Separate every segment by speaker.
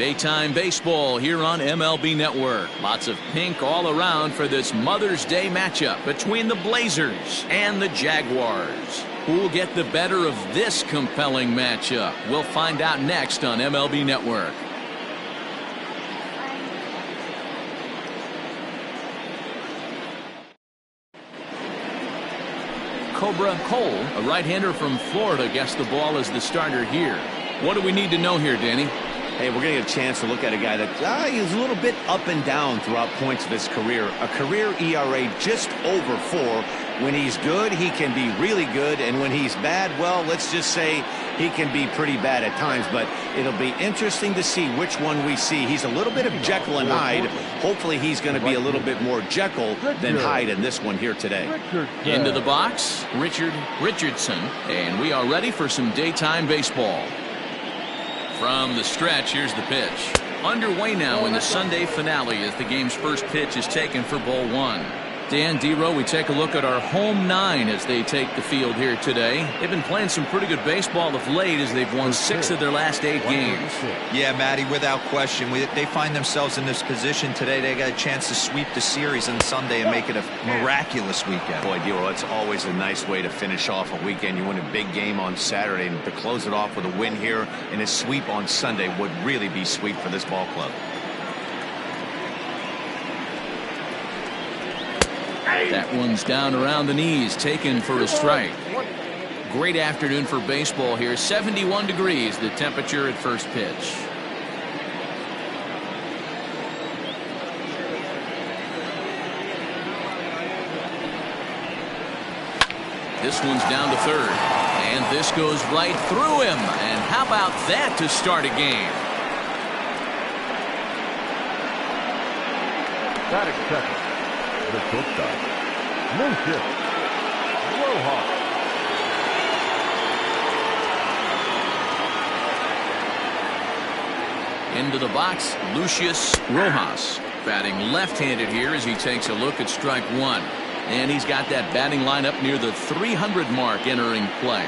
Speaker 1: Daytime baseball here on MLB Network. Lots of pink all around for this Mother's Day matchup between the Blazers and the Jaguars. Who will get the better of this compelling matchup? We'll find out next on MLB Network. Cobra Cole, a right-hander from Florida, gets the ball as the starter here. What do we need to know here, Danny?
Speaker 2: Hey, we're going to get a chance to look at a guy that he's a little bit up and down throughout points of his career. A career ERA just over 4. When he's good, he can be really good. And when he's bad, well, let's just say he can be pretty bad at times. But it'll be interesting to see which one we see. He's a little bit of Jekyll and Hyde. Hopefully he's going to be a little bit more Jekyll than Hyde in this one here today.
Speaker 1: Into the box, Richard Richardson. And we are ready for some daytime baseball. From the stretch, here's the pitch. Underway now in the Sunday finale as the game's first pitch is taken for ball 1. Dan Dero, we take a look at our home 9 as they take the field here today. They've been playing some pretty good baseball of late as they've won 6 of their last 8 games.
Speaker 3: Yeah, Matty, without question. They find themselves in this position today. They got a chance to sweep the series on Sunday and make it a miraculous weekend.
Speaker 2: Boy, Dero, it's always a nice way to finish off a weekend. You win a big game on Saturday, and to close it off with a win here and a sweep on Sunday would really be sweet for this ball club.
Speaker 1: That one's down around the knees, taken for a strike. Great afternoon for baseball here. 71 degrees, the temperature at first pitch. This one's down to third. And this goes right through him. And how about that to start a game?
Speaker 4: Batting second. The shortstop, Lucius Rojas.
Speaker 1: Into the box, Lucius Rojas. Batting left-handed here as he takes a look at strike 1. And he's got that batting line up near the 300 mark entering play.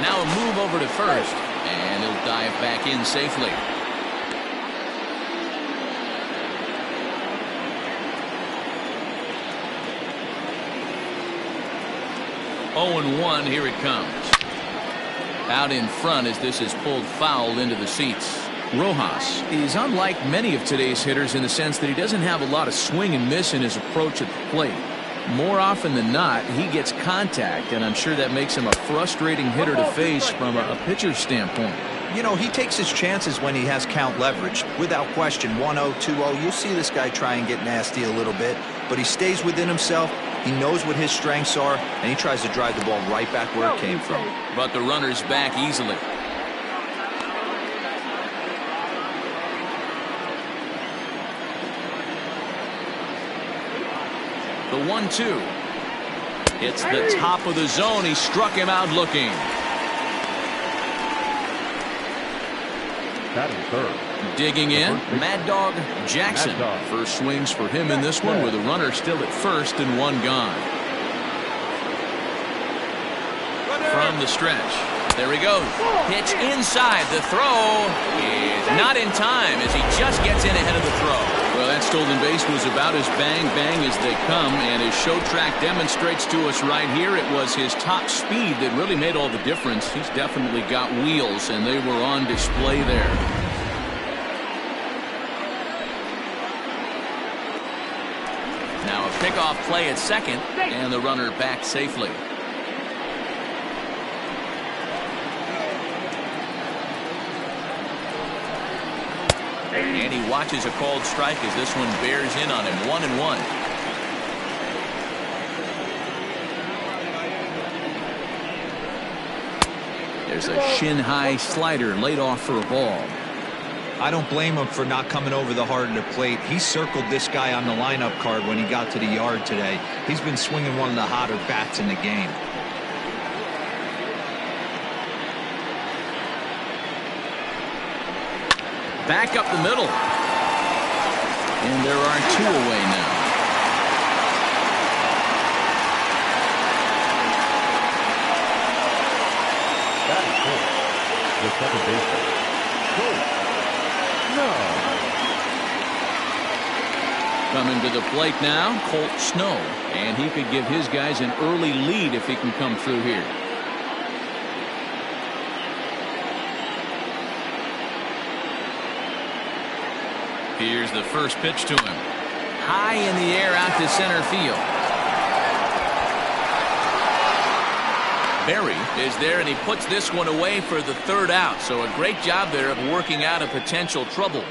Speaker 1: Now a move over to first. And he'll dive back in safely. 0-1, here it comes. Out in front as this is pulled foul into the seats. Rojas is unlike many of today's hitters in the sense that he doesn't have a lot of swing and miss in his approach at the plate. More often than not, he gets contact, and I'm sure that makes him a frustrating hitter to face from a pitcher's standpoint.
Speaker 3: You know, he takes his chances when he has count leverage. Without question, 1-0, 2-0, you'll see this guy try and get nasty a little bit, but he stays within himself. He knows what his strengths are, and he tries to drive the ball right back where it came from.
Speaker 1: But the runner's back easily. The 1-2. It's the top of the zone. He struck him out looking.
Speaker 4: Batting third.
Speaker 1: Digging in, Mad Dog Jackson. First swings for him in this one with a runner still at first and 1 gone. From the stretch. There he goes. Pitch inside. The throw is not in time as he just gets in ahead of the throw. Well, that stolen base was about as bang as they come, and his show track demonstrates to us right here it was his top speed that really made all the difference. He's definitely got wheels, and they were on display there. Now a pickoff play at second, and the runner back safely. And he watches a called strike as this one bears in on him. 1-1. There's a shin-high slider laid off for a ball.
Speaker 3: I don't blame him for not coming over the heart of the plate. He circled this guy on the lineup card when he got to the yard today. He's been swinging one of the hotter bats in the game.
Speaker 1: Back up the middle. And there are 2 away now.
Speaker 4: second baseman. Go. No.
Speaker 1: Coming to the plate now, Colt Snow. And he could give his guys an early lead if he can come through here. Here's the first pitch to him. High in the air out to center field. Berry is there, and he puts this one away for the third out. So a great job there of working out a potential trouble.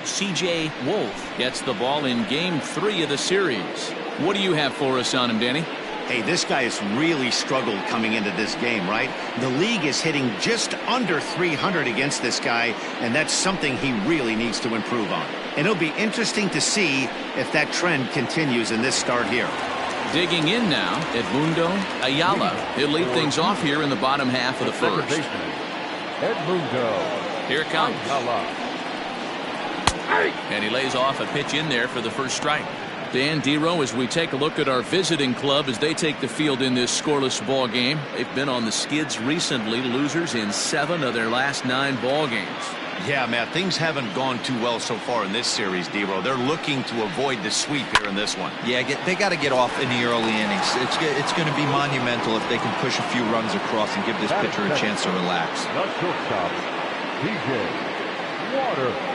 Speaker 1: C.J. Wolf gets the ball in Game 3 of the series. What do you have for us on him, Danny?
Speaker 2: Hey, this guy has really struggled coming into this game, right? The league is hitting just under 300 against this guy, and that's something he really needs to improve on. And it'll be interesting to see if that trend continues in this start here.
Speaker 1: Digging in now, Edmundo Ayala. He'll lead things off here in the bottom half of the first.
Speaker 4: Edmundo.
Speaker 1: Here it comes.
Speaker 4: Ayala.
Speaker 1: And he lays off a pitch in there for the first strike. Dan Dero, as we take a look at our visiting club as they take the field in this scoreless ball game. They've been on the skids recently, losers in 7 of their last 9 ball games.
Speaker 2: Yeah, Matt, things haven't gone too well so far in this series, Dero. They're looking to avoid the sweep here in this one.
Speaker 3: Yeah, they got to get off in the early innings. It's going to be monumental if they can push a few runs across and give this pitcher a chance to relax.
Speaker 4: The shortstop, T.J. Waters.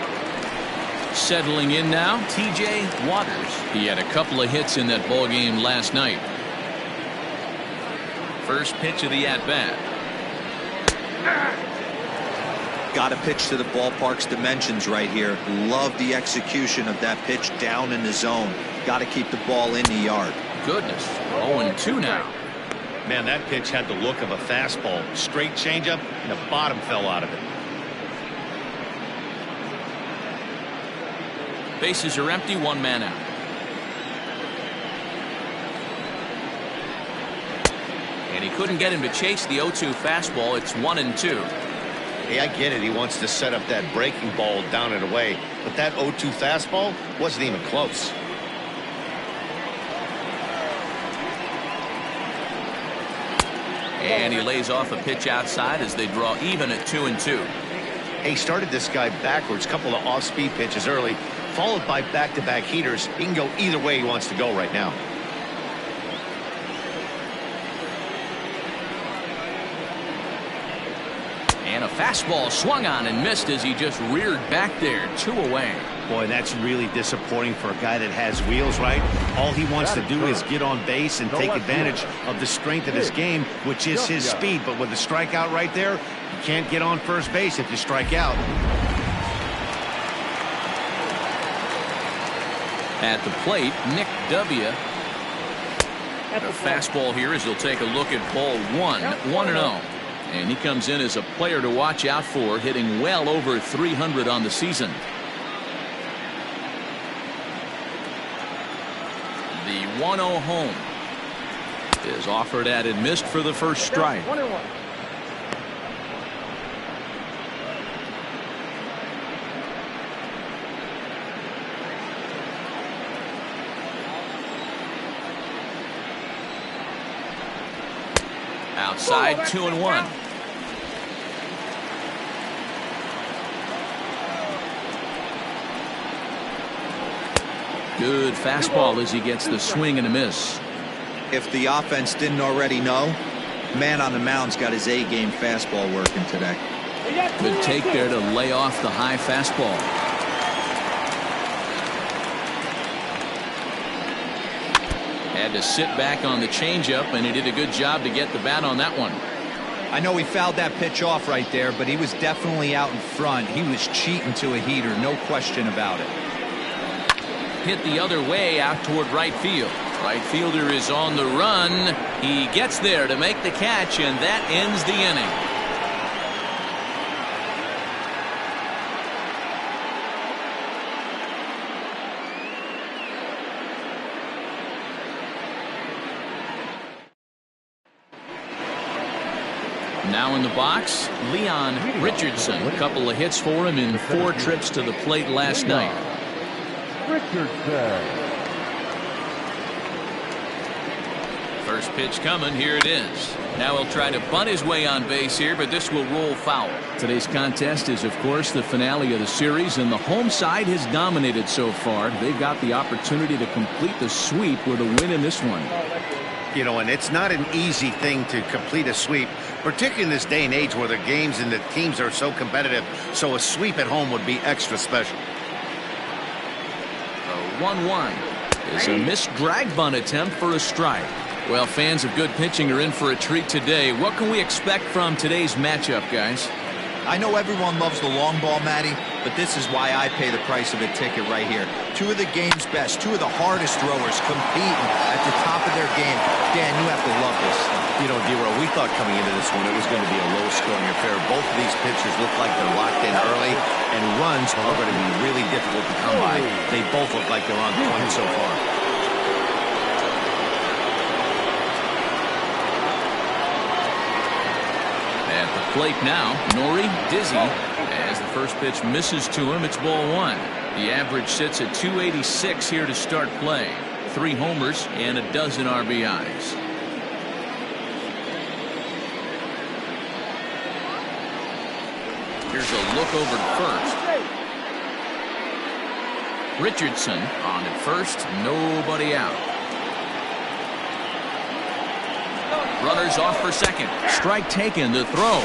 Speaker 1: Settling in now, T.J. Waters. He had a couple of hits in that ball game last night. First pitch of the at-bat.
Speaker 3: Got to pitch to the ballpark's dimensions right here. Love the execution of that pitch down in the zone. Got to keep the ball in the yard.
Speaker 1: Goodness, 0-2 now.
Speaker 2: Man, that pitch had the look of a fastball. Straight changeup, and the bottom fell out of it.
Speaker 1: Bases are empty, 1 man out. And he couldn't get him to chase the 0-2 fastball. It's 1-2.
Speaker 2: Hey, I get it. He wants to set up that breaking ball down and away. But that 0-2 fastball wasn't even close.
Speaker 1: And he lays off a pitch outside as they draw even at 2-2.
Speaker 2: He started this guy backwards, couple of off-speed pitches early, followed by back-to-back heaters. He can go either way he wants to go right now.
Speaker 1: And a fastball swung on and missed as he just reared back there. 2 away.
Speaker 2: Boy, that's really disappointing for a guy that has wheels, right? All he wants to do is get on base and take advantage of the strength of his game, which is his speed. But with the strikeout right there, you can't get on first base if you strike out.
Speaker 1: At the plate, Nick W. A fastball here as he'll take a look at ball 1, 1-0. And he comes in as a player to watch out for, hitting well over 300 on the season. The 1-0 home is offered at and missed for the first strike. Outside, 2-1. Good fastball as he gets the swing and a miss.
Speaker 3: If the offense didn't already know, man on the mound's got his A-game fastball working today.
Speaker 1: Good take there to lay off the high fastball. Had to sit back on the changeup, and he did a good job to get the bat on that one.
Speaker 3: I know he fouled that pitch off right there, but he was definitely out in front. He was cheating to a heater, no question about it.
Speaker 1: Hit the other way out toward right field. Right fielder is on the run. He gets there to make the catch, and that ends the inning. Now in the box, Leon Richardson. A couple of hits for him in 4 trips to the plate last night.
Speaker 4: Richardson.
Speaker 1: First pitch coming. Here it is. Now he'll try to bunt his way on base here, but this will roll foul. Today's contest is, of course, the finale of the series, and the home side has dominated so far. They've got the opportunity to complete the sweep with a win in this one.
Speaker 2: You know, and it's not an easy thing to complete a sweep, particularly in this day and age where the games and the teams are so competitive. So a sweep at home would be extra special.
Speaker 1: The 1-1 is a missed drag bunt attempt for a strike. Well, fans of good pitching are in for a treat today. What can we expect from today's matchup, guys?
Speaker 3: I know everyone loves the long ball, Matty, but this is why I pay the price of a ticket right here. 2 of the game's best, 2 of the hardest throwers competing at the top of their game. Dan, you have to love this.
Speaker 2: You know, D-Row, we thought coming into this one it was going to be a low-scoring affair. Both of these pitchers look like they're locked in early, and runs are going to be really difficult to come by. They both look like they're on point so far.
Speaker 1: At the plate now, Nori Dizzy. As the first pitch misses to him, it's ball 1. The average sits at 286 here to start play. 3 homers and a dozen RBIs. Here's a look over to first. Richardson on at first, nobody out. Runners off for second. Strike taken. The throw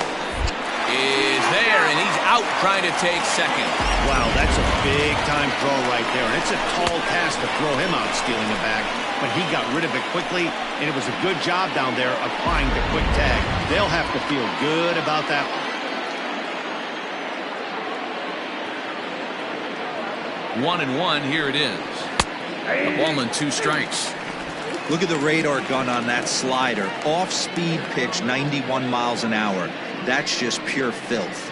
Speaker 1: is there, and he's out trying to take second.
Speaker 2: Wow, that's a big-time throw right there. And it's a tall task to throw him out stealing a bag, but he got rid of it quickly, and it was a good job down there applying the quick tag. They'll have to feel good about that one.
Speaker 1: 1-1. Here it is. A ball and 2 strikes.
Speaker 3: Look at the radar gun on that slider. Off-speed pitch, 91 miles an hour. That's just pure filth.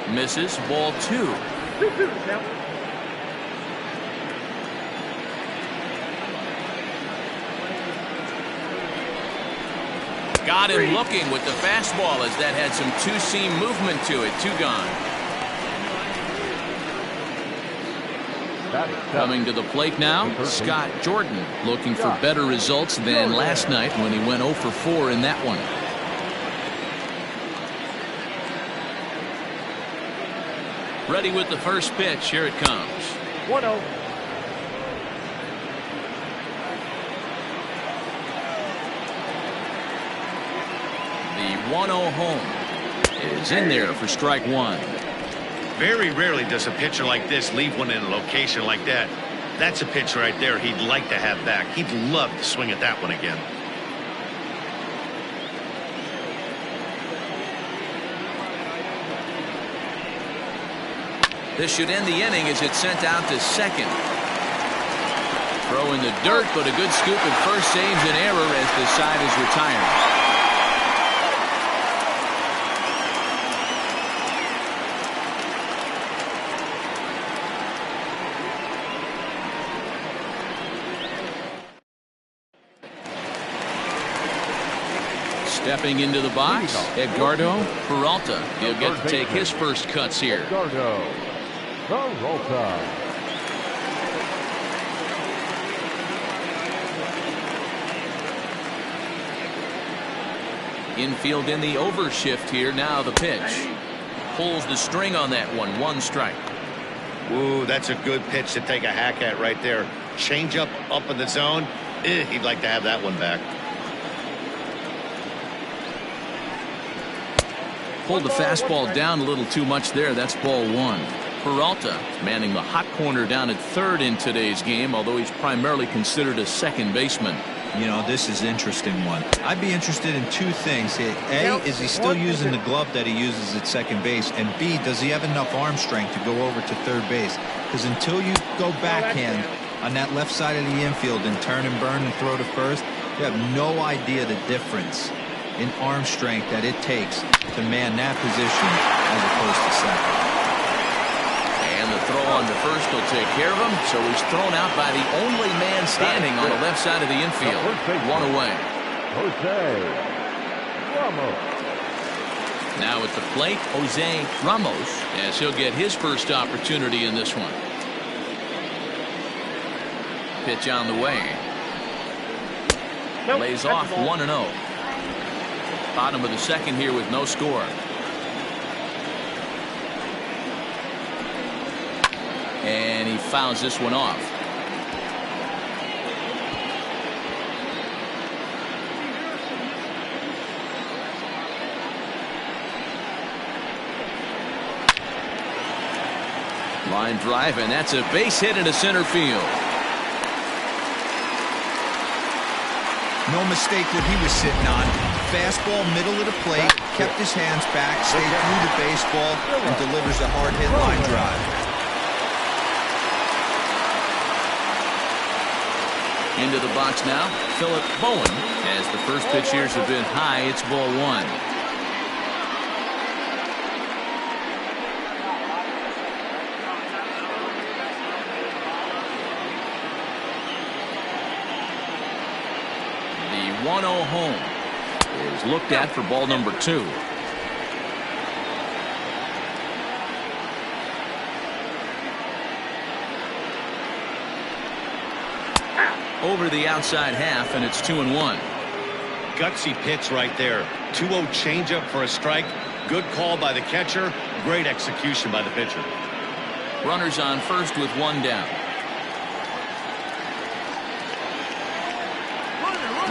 Speaker 1: Misses. Ball 2. Got him looking with the fastball as that had some 2-seam movement to it. 2 gone. Coming to the plate now, Scott Jordan, looking for better results than last night when he went 0 for 4 in that one. Ready with the first pitch. Here it comes.
Speaker 4: 1-0.
Speaker 1: The 1-0 home is in there for strike 1.
Speaker 2: Very rarely does a pitcher like this leave one in a location like that. That's a pitch right there he'd like to have back. He'd love to swing at that one again.
Speaker 1: This should end the inning as it's sent out to second. Throw in the dirt, but a good scoop at first saves an error as the side is retired. Stepping into the box, Edgardo Peralta. He'll get to take his first cuts here.
Speaker 4: Edgardo Peralta.
Speaker 1: Infield in the overshift here. Now the pitch. Pulls the string on that one. 1 strike.
Speaker 2: Ooh, that's a good pitch to take a hack at right there. Change up in the zone. He'd like to have that one back.
Speaker 1: Pulled the fastball down a little too much there. That's ball 1. Peralta manning the hot corner down at third in today's game, although he's primarily considered a second baseman.
Speaker 3: You know, this is an interesting one. I'd be interested in 2 things. A, is he still using the glove that he uses at second base? And B, does he have enough arm strength to go over to third base? Because until you go backhand on that left side of the infield and turn and burn and throw to first, you have no idea the difference in arm strength that it takes to man that position as opposed to second.
Speaker 1: And the Throw on to first will take care of him, so he's thrown out by the only man standing on the left side of the infield. One away.
Speaker 4: Jose Ramos.
Speaker 1: Now at the plate, Jose Ramos, as he'll get his first opportunity in this one. Pitch on the way. Lays off 1-0. Bottom of the second here with no score. And he fouls this one off. Line drive, and that's a base hit into center field.
Speaker 3: No mistake what he was sitting on. Fastball middle of the plate, kept his hands back, stayed through the baseball, and delivers a hard hit line drive.
Speaker 1: Into the box now, Philip Bowen. As the first pitch here has been high, it's ball one. The 1-0 home is looked at for ball number 2. Over the outside half, and it's 2-1.
Speaker 2: Gutsy pitch right there. 2-0 changeup for a strike. Good call by the catcher. Great execution by the pitcher.
Speaker 1: Runners on first with one down.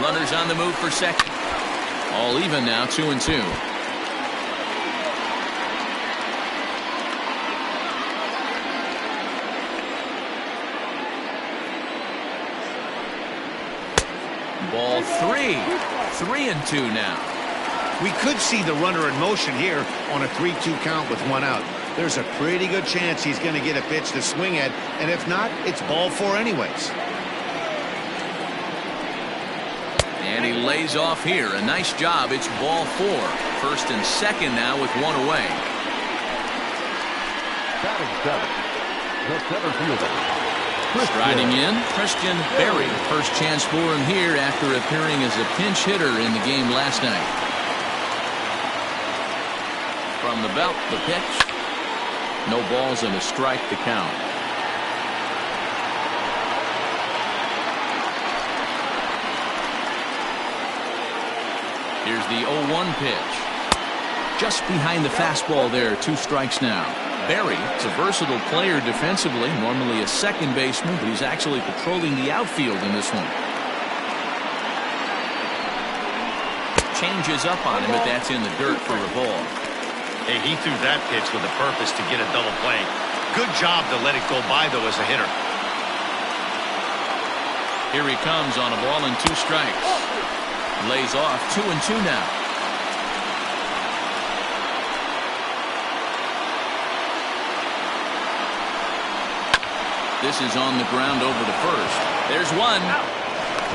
Speaker 1: Runners on the move for second. All even now, 2-2. Ball 3. 3-2 now.
Speaker 2: We could see the runner in motion here on a 3-2 count with one out. There's a pretty good chance he's going to get a pitch to swing at, and if not, it's ball 4 anyways.
Speaker 1: And he lays off here. A nice job. It's ball 4. First and second now with one away.
Speaker 4: Batting seven, the center fielder.
Speaker 1: Striding in, Christian Berry. First chance for him here after appearing as a pinch hitter in the game last night. From the belt, the pitch. No balls and a strike to count. Here's the 0-1 pitch. Just behind the fastball there. 2 strikes now. Berry is a versatile player defensively, normally a second baseman, but he's actually patrolling the outfield in this one. Changes up on him, but that's in the dirt for a ball.
Speaker 2: Hey, he threw that pitch with a purpose to get a double play. Good job to let it go by, though, as a hitter.
Speaker 1: Here he comes on a ball and 2 strikes. Lays off 2-2 now. This is on the ground over to first. There's one.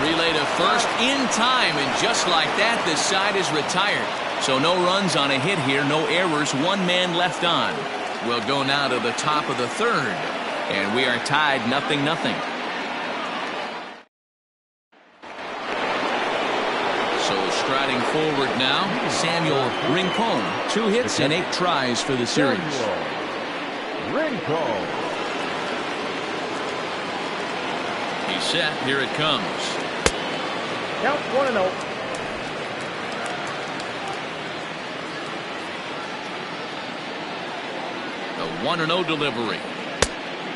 Speaker 1: Relay to first in time, and just like that, this side is retired. So no runs on a hit here, no errors, 1 man left on. We'll go now to the top of the third, and we are tied 0-0. So striding forward now, Samuel Rincon. 2 hits and 8 tries for the series.
Speaker 4: Rincon.
Speaker 1: He's set. Here it comes.
Speaker 4: Count 1-0.
Speaker 1: The 1-0 delivery.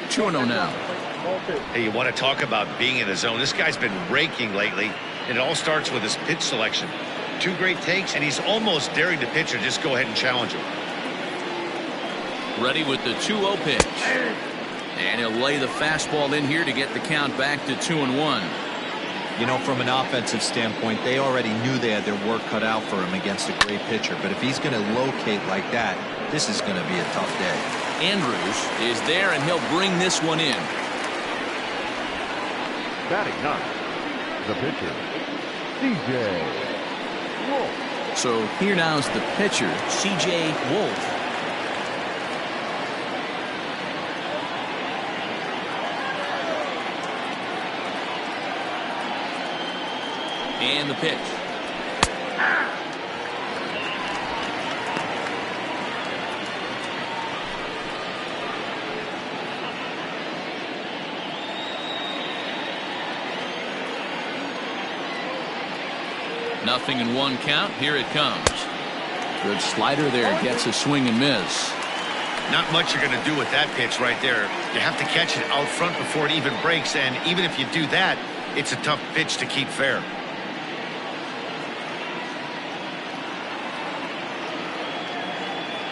Speaker 1: 2-0 now.
Speaker 2: Hey, you want to talk about being in the zone? This guy's been raking lately, and it all starts with his pitch selection. 2 great takes, and he's almost daring the pitcher just go ahead and challenge him.
Speaker 1: Ready with the 2-0 pitch. And he'll lay the fastball in here to get the count back to 2-1.
Speaker 3: You know, from an offensive standpoint, they already knew they had their work cut out for him against a great pitcher. But if he's going to locate like that, this is going to be a tough day.
Speaker 1: Andrews is there, and he'll bring this one in.
Speaker 4: Batting 9, the pitcher, C.J. Wolf.
Speaker 1: So here now is the pitcher, C.J. Wolf. And the pitch. Nothing in one count. Here it comes. Good slider there. Gets a swing and miss.
Speaker 2: Not much you're going to do with that pitch right there. You have to catch it out front before it even breaks, and even if you do that, it's a tough pitch to keep fair.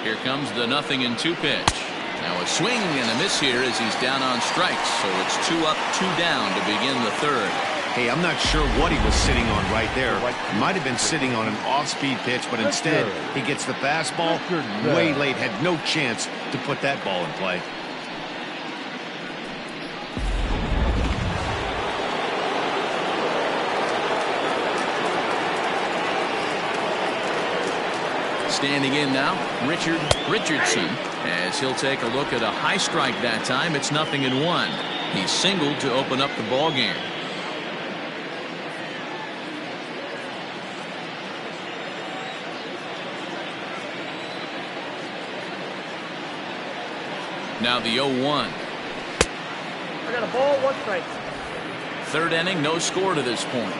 Speaker 1: Here comes the 0-2 pitch. Now a swing and a miss here as he's down on strikes. So it's 2 up, 2 down to begin the third.
Speaker 2: Hey, I'm not sure what he was sitting on right there. Might have been sitting on an off-speed pitch, but instead he gets the fastball way late. Had no chance to put that ball in play.
Speaker 1: Standing in now, Richard Richardson, as he'll take a look at a high strike that time. It's 0-1. He singled to open up the ball game. Now the 0-1.
Speaker 5: I got a ball, 1 strike.
Speaker 1: Third inning, no score to this point.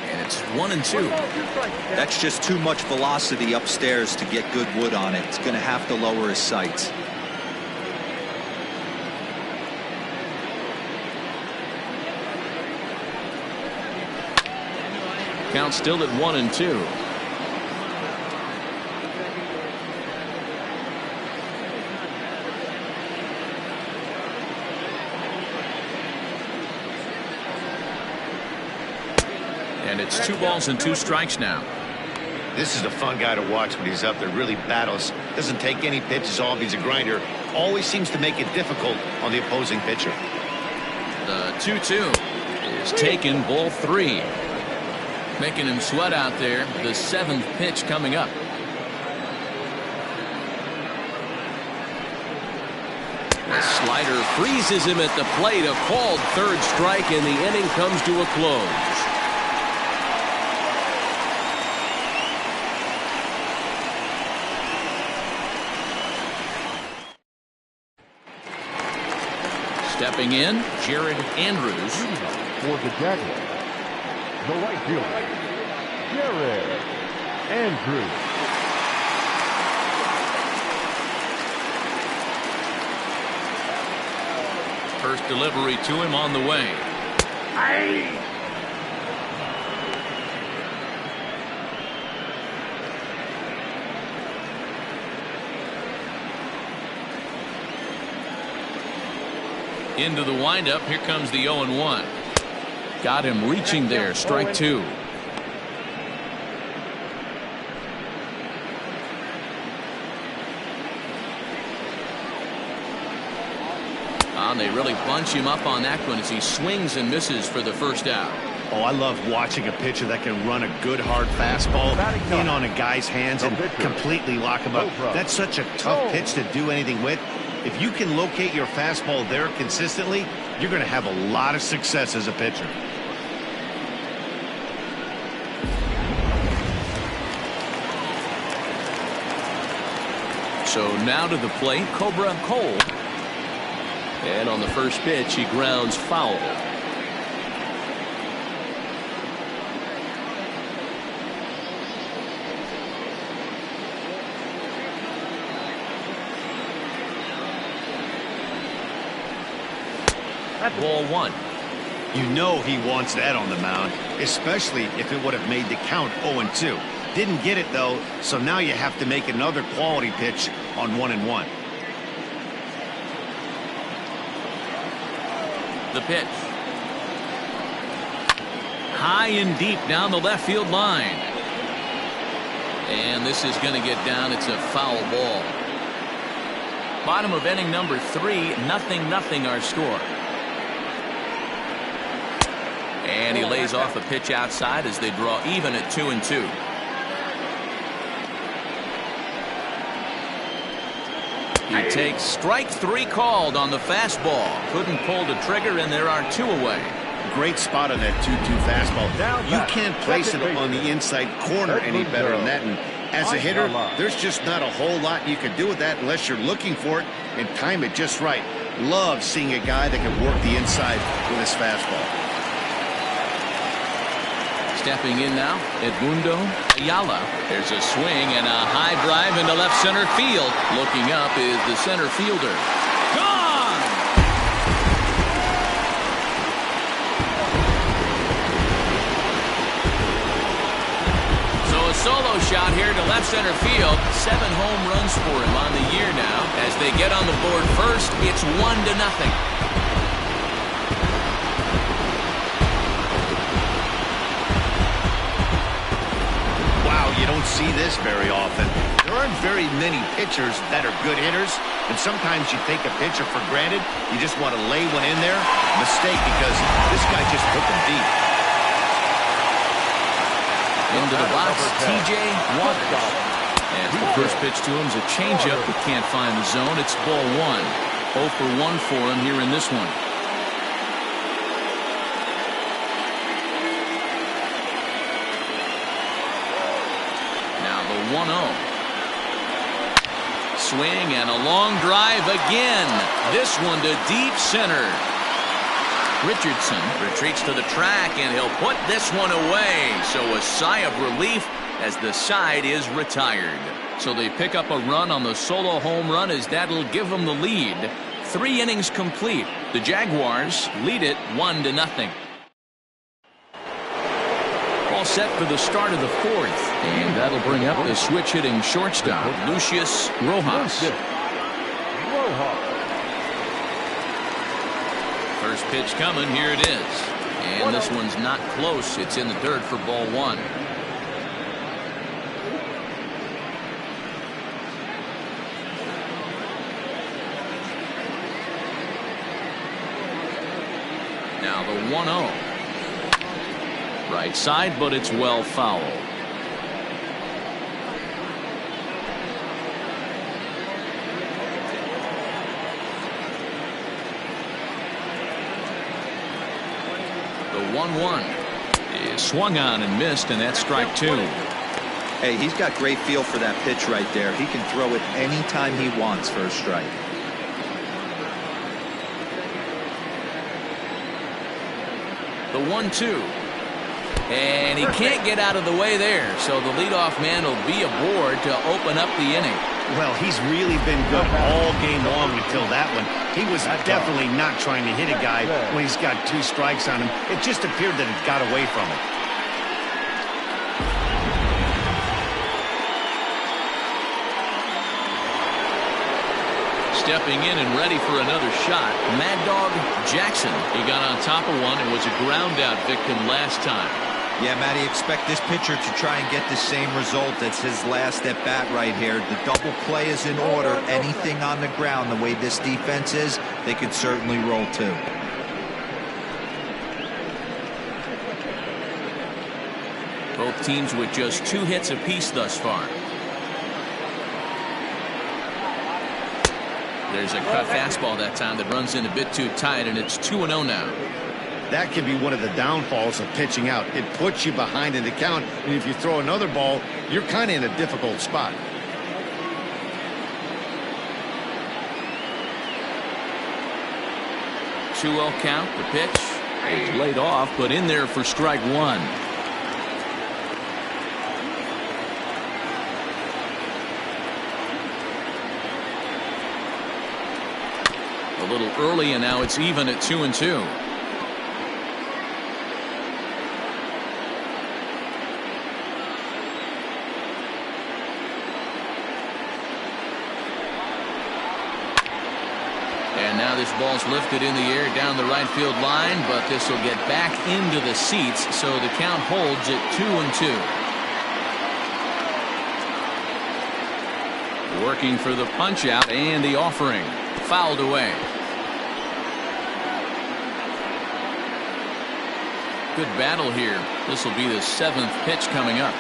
Speaker 1: And it's 1-2.
Speaker 3: That's just too much velocity upstairs to get good wood on it. It's going to have to lower his sights.
Speaker 1: Count still at 1-2. And it's 2 balls and 2 strikes now.
Speaker 2: This is a fun guy to watch when he's up there. Really battles. Doesn't take any pitches off. He's a grinder. Always seems to make it difficult on the opposing pitcher.
Speaker 1: The 2-2 is taken, ball 3. Making him sweat out there. The 7th pitch coming up. The slider freezes him at the plate. A called third strike, and the inning comes to a close. Stepping in, Jared Andrews.
Speaker 4: For the Jaguars, the right fielder, Jared Andrews.
Speaker 1: First delivery to him on the way. Into the windup. Here comes the 0-1. Got him reaching there. Strike 2. And they really bunch him up on that one as he swings and misses for the first out.
Speaker 2: Oh, I love watching a pitcher that can run a good hard fastball in on a guy's hands and completely lock him up. That's such a tough pitch to do anything with. If you can locate your fastball there consistently, you're going to have a lot of success as a pitcher.
Speaker 1: So now to the plate, Cobra Cole. And on the first pitch, he grounds foul. Ball 1.
Speaker 2: You know he wants that on the mound, especially if it would have made the count 0-2. Didn't get it, though, so now you have to make another quality pitch on 1-1.
Speaker 1: The pitch. High and deep down the left field line. And this is going to get down. It's a foul ball. Bottom of inning number 3, 0-0 our score. And he lays off a pitch outside as they draw even at 2-2. He takes strike 3 called on the fastball. Couldn't pull the trigger, and there are 2 away.
Speaker 2: Great spot on that 2-2 fastball. You can't place it on the inside corner any better than that. And as a hitter, there's just not a whole lot you can do with that unless you're looking for it and time it just right. Love seeing a guy that can work the inside with his fastball.
Speaker 1: Stepping in now, Edmundo Ayala. There's a swing and a high drive into left center field. Looking up is the center fielder. Gone! So a solo shot here to left center field. 7 home runs for him on the year now. As they get on the board first, it's 1-0.
Speaker 2: You don't see this very often. There aren't very many pitchers that are good hitters, and sometimes you take a pitcher for granted. You just want to lay one in there. Mistake, because this guy just took him deep.
Speaker 1: Into the box, T.J. Waters. And the first pitch to him is a changeup that can't find the zone. It's ball 1. 0 for 1 for him here in this one. Now the 1-0. Swing and a long drive again. This one to deep center. Richardson retreats to the track, and he'll put this one away. So a sigh of relief as the side is retired. So they pick up a run on the solo home run, as that'll give them the lead. 3 innings complete. The Jaguars lead it 1-0. All set for the start of the 4th, and that'll bring up the switch hitting shortstop, Lucius Rojas. First pitch coming, here it is. And this one's not close. It's in the dirt for ball 1. Now the 1-0. Right side, but it's well fouled. The 1-1 is swung on and missed, and that's strike 2.
Speaker 3: Hey, he's got great feel for that pitch right there. He can throw it anytime he wants for a strike.
Speaker 1: The 1-2. And he can't get out of the way there, so the leadoff man will be aboard to open up the inning.
Speaker 2: Well, he's really been good all game long until that one. He was definitely not trying to hit a guy when he's got 2 strikes on him. It just appeared that it got away from him.
Speaker 1: Stepping in and ready for another shot, Mad Dog Jackson. He got on top of one and was a ground out victim last time.
Speaker 3: Yeah, Matty, expect this pitcher to try and get the same result. That's his last at bat right here. The double play is in order. Anything on the ground, the way this defense is, they could certainly roll too.
Speaker 1: Both teams with just 2 hits apiece thus far. There's a cut fastball that time that runs in a bit too tight, and it's 2-0 now.
Speaker 2: That can be one of the downfalls of pitching out. It puts you behind in the count, and if you throw another ball, you're kind of in a difficult spot.
Speaker 1: Two-0 count. The pitch is laid off, but in there for strike 1. A little early, and now it's even at 2-2. And now this ball's lifted in the air down the right field line, but this will get back into the seats, so the count holds at 2-2. Working for the punch out, and the offering fouled away. Good battle here. This will be the 7th pitch coming up.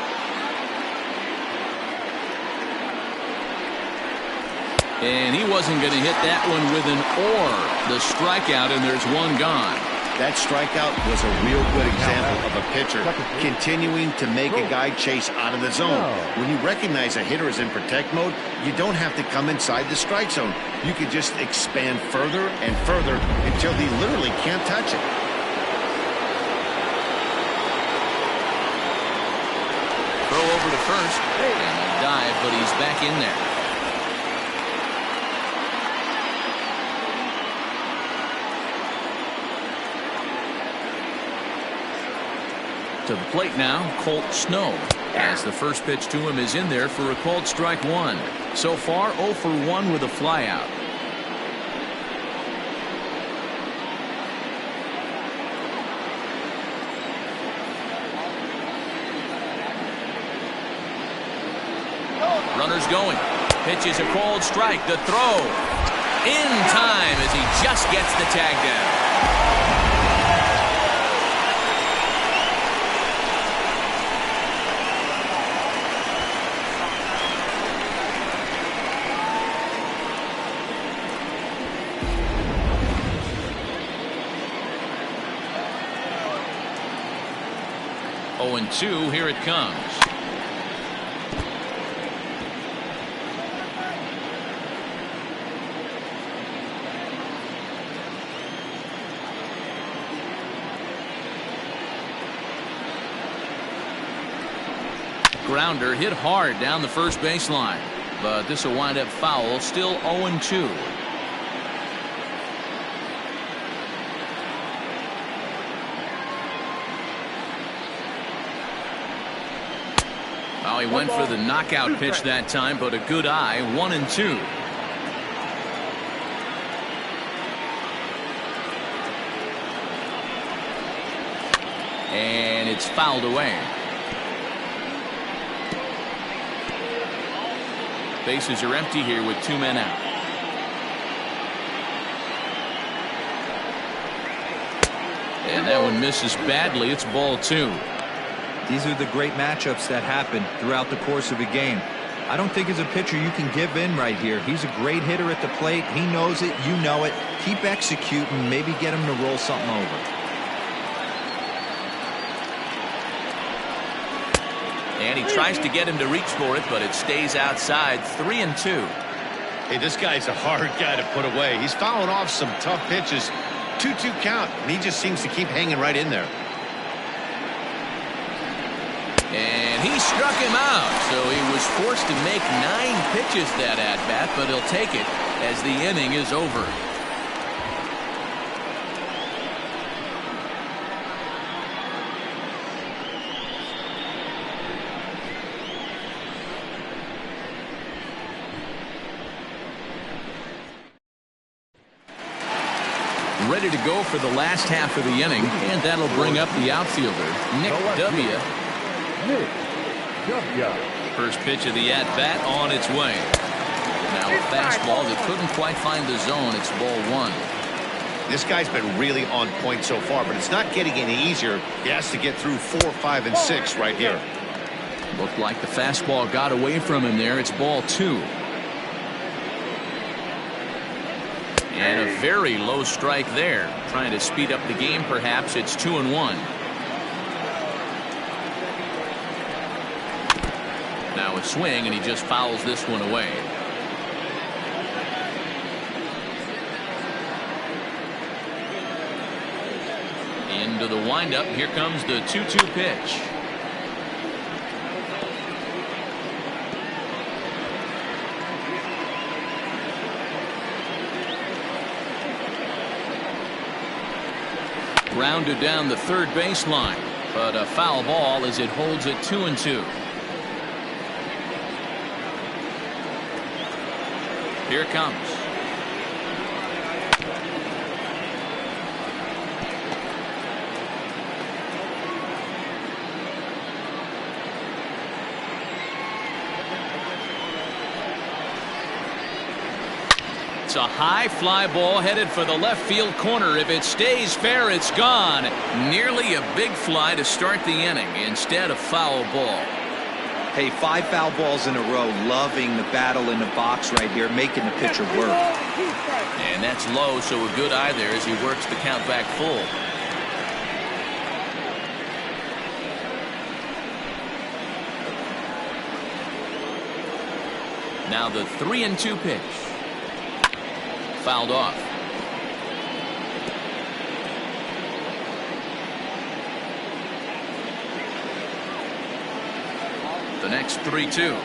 Speaker 1: And he wasn't going to hit that one with an or. The strikeout, and there's one gone.
Speaker 2: That strikeout was a real good example of a pitcher continuing to make a guy chase out of the zone. When you recognize a hitter is in protect mode, you don't have to come inside the strike zone. You can just expand further and further until he literally can't touch it.
Speaker 1: Throw over to first. And a dive, but he's back in there. To the plate now, Colt Snow, as the first pitch to him is in there for a called strike one. So far, 0 for 1 with a flyout. Runners going. Pitch is a called strike. The throw in time as he just gets the tag down. And 2, here it comes. Grounder hit hard down the first baseline, but this will wind up foul. Still 0-2. He went for the knockout pitch that time, but a good eye. 1-2. And it's fouled away. Bases are empty here with 2 men out. And that one misses badly. It's ball 2.
Speaker 3: These are the great matchups that happen throughout the course of a game. I don't think as a pitcher you can give in right here. He's a great hitter at the plate. He knows it. You know it. Keep executing. Maybe get him to roll something over.
Speaker 1: And he tries to get him to reach for it, but it stays outside. 3-2.
Speaker 2: Hey, this guy's a hard guy to put away. He's fouling off some tough pitches. 2-2 count, and he just seems to keep hanging right in there.
Speaker 1: And he struck him out, so he was forced to make 9 pitches that at-bat, but he'll take it as the inning is over. Ready to go for the last half of the inning, and that'll bring up the outfielder, Nick W. First pitch of the at-bat on its way. Now a fastball that couldn't quite find the zone. It's ball 1.
Speaker 2: This guy's been really on point so far, but it's not getting any easier. He has to get through 4, 5, and 6 right here.
Speaker 1: Looked like the fastball got away from him there. It's ball 2. And a very low strike there. Trying to speed up the game, perhaps. It's 2-1. Now a swing, and he just fouls this one away. Into the windup. Here comes the 2-2 pitch. Grounded down the third baseline, but a foul ball as it holds it 2-2. Here it comes. It's a high fly ball headed for the left field corner. If it stays fair, it's gone. Nearly a big fly to start the inning. Instead, a foul ball.
Speaker 3: Hey, 5 foul balls in a row, loving the battle in the box right here, making the pitcher work.
Speaker 1: And that's low, so a good eye there as he works the count back full. Now the 3-2 pitch. Fouled off. The next 3-2.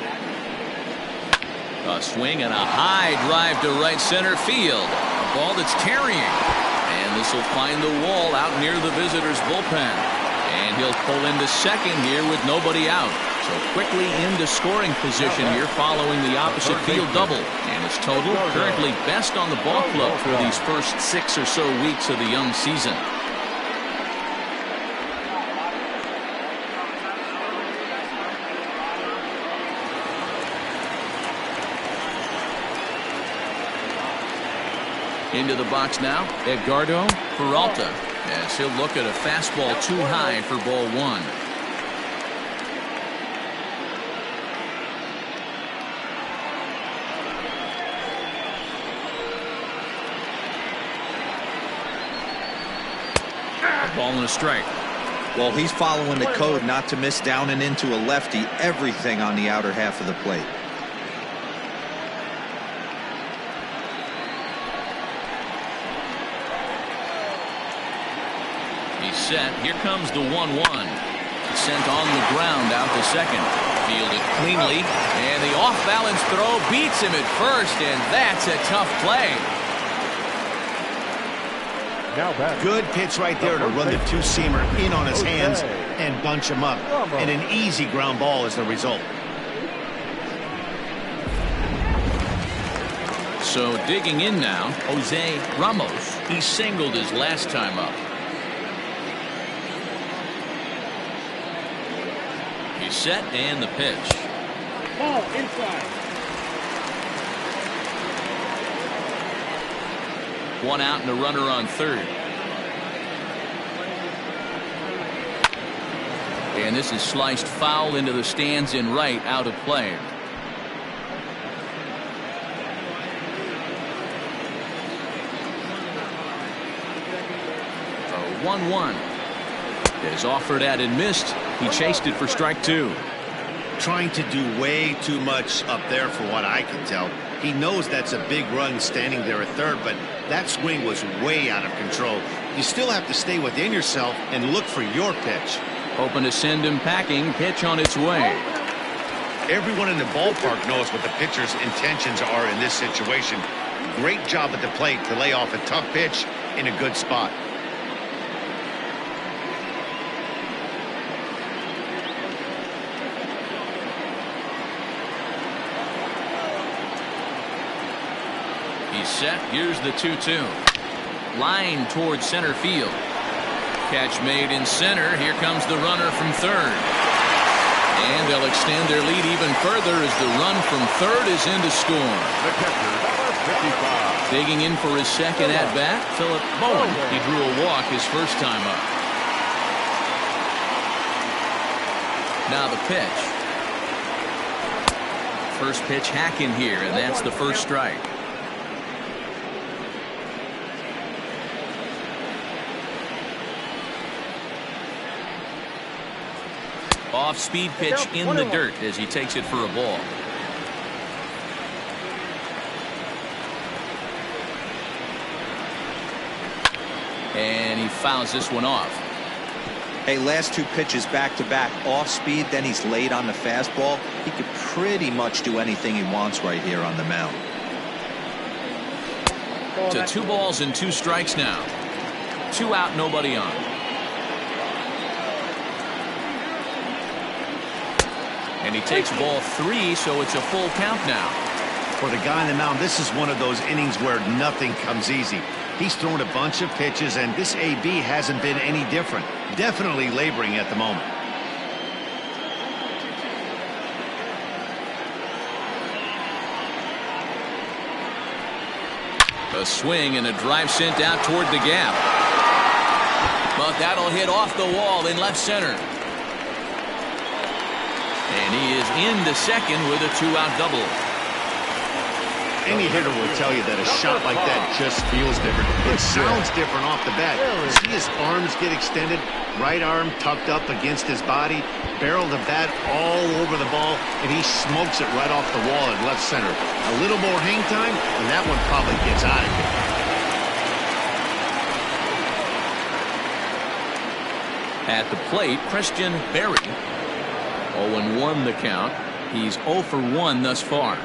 Speaker 1: A swing and a high drive to right center field. A ball that's carrying. And this will find the wall out near the visitors' bullpen. And he'll pull into second here with nobody out. So quickly into scoring position here following the opposite field double. And his total currently best on the ball club for these first 6 or so weeks of the young season. Into the box now, Edgardo Peralta, as he'll look at a fastball too high for ball 1. Ball and a strike.
Speaker 3: Well, he's following the code not to miss down and into a lefty. Everything on the outer half of the plate.
Speaker 1: He's set. Here comes the 1-1. Sent on the ground out to second. Fielded cleanly. And the off-balance throw beats him at first, and that's a tough play.
Speaker 2: Good pitch right there to run the two-seamer in on his hands and bunch him up. And an easy ground ball is the result.
Speaker 1: So digging in now, Jose Ramos. He singled his last time up. He's set and the pitch.
Speaker 5: Ball inside.
Speaker 1: One out and a runner on third. And this is sliced foul into the stands in right, out of play. The 1-1 is offered at and missed. He chased it for strike 2.
Speaker 2: Trying to do way too much up there for what I can tell. He knows that's a big run standing there at third, but that swing was way out of control. You still have to stay within yourself and look for your pitch.
Speaker 1: Hoping to send him packing. Pitch on its way.
Speaker 2: Everyone in the ballpark knows what the pitcher's intentions are in this situation. Great job at the plate to lay off a tough pitch in a good spot.
Speaker 1: He's set. Here's the 2-2. Line towards center field. Catch made in center. Here comes the runner from third. And they'll extend their lead even further as the run from third is in to score.
Speaker 4: The catcher, number 55.
Speaker 1: Digging in for his second at-bat, Philip Bowen. He drew a walk his first time up. Now the pitch. First pitch hack in here, and that's the first strike. Off-speed pitch in the dirt as he takes it for a ball. And he fouls this one off.
Speaker 3: Hey, last 2 pitches back-to-back off speed, then he's laid on the fastball. He could pretty much do anything he wants right here on the mound.
Speaker 1: To 2 balls and 2 strikes now. 2 out, nobody on. And he takes ball 3, so it's a full count now.
Speaker 2: For the guy on the mound, this is one of those innings where nothing comes easy. He's thrown a bunch of pitches, and this AB hasn't been any different. Definitely laboring at the moment.
Speaker 1: A swing and a drive sent out toward the gap. But that'll hit off the wall in left center. And he is into second with a 2-out double.
Speaker 2: Any hitter will tell you that a shot like that just feels different. It sounds different off the bat. See his arms get extended, right arm tucked up against his body, barrel the bat all over the ball, and he smokes it right off the wall at left center. A little more hang time, and that one probably gets out of here.
Speaker 1: At the plate, Christian Berry. 0-1 the count. He's 0 for 1 thus far.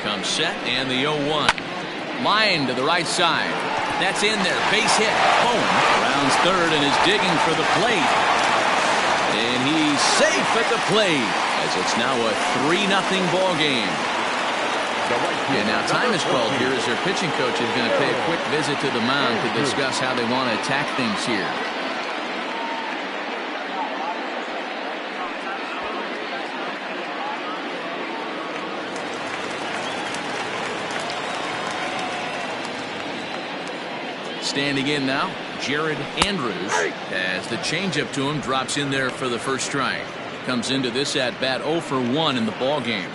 Speaker 1: Comes set, and the 0-1. Line to the right side. That's in there. Base hit. Boom. Rounds third and is digging for the plate. And he's safe at the plate, as it's now a 3-0 ball game. And now time is called here as their pitching coach is going to pay a quick visit to the mound to discuss how they want to attack things here. Standing in now, Jared Andrews, as the changeup to him drops in there for the first strike. Comes into this at bat 0 for 1 in the ball game.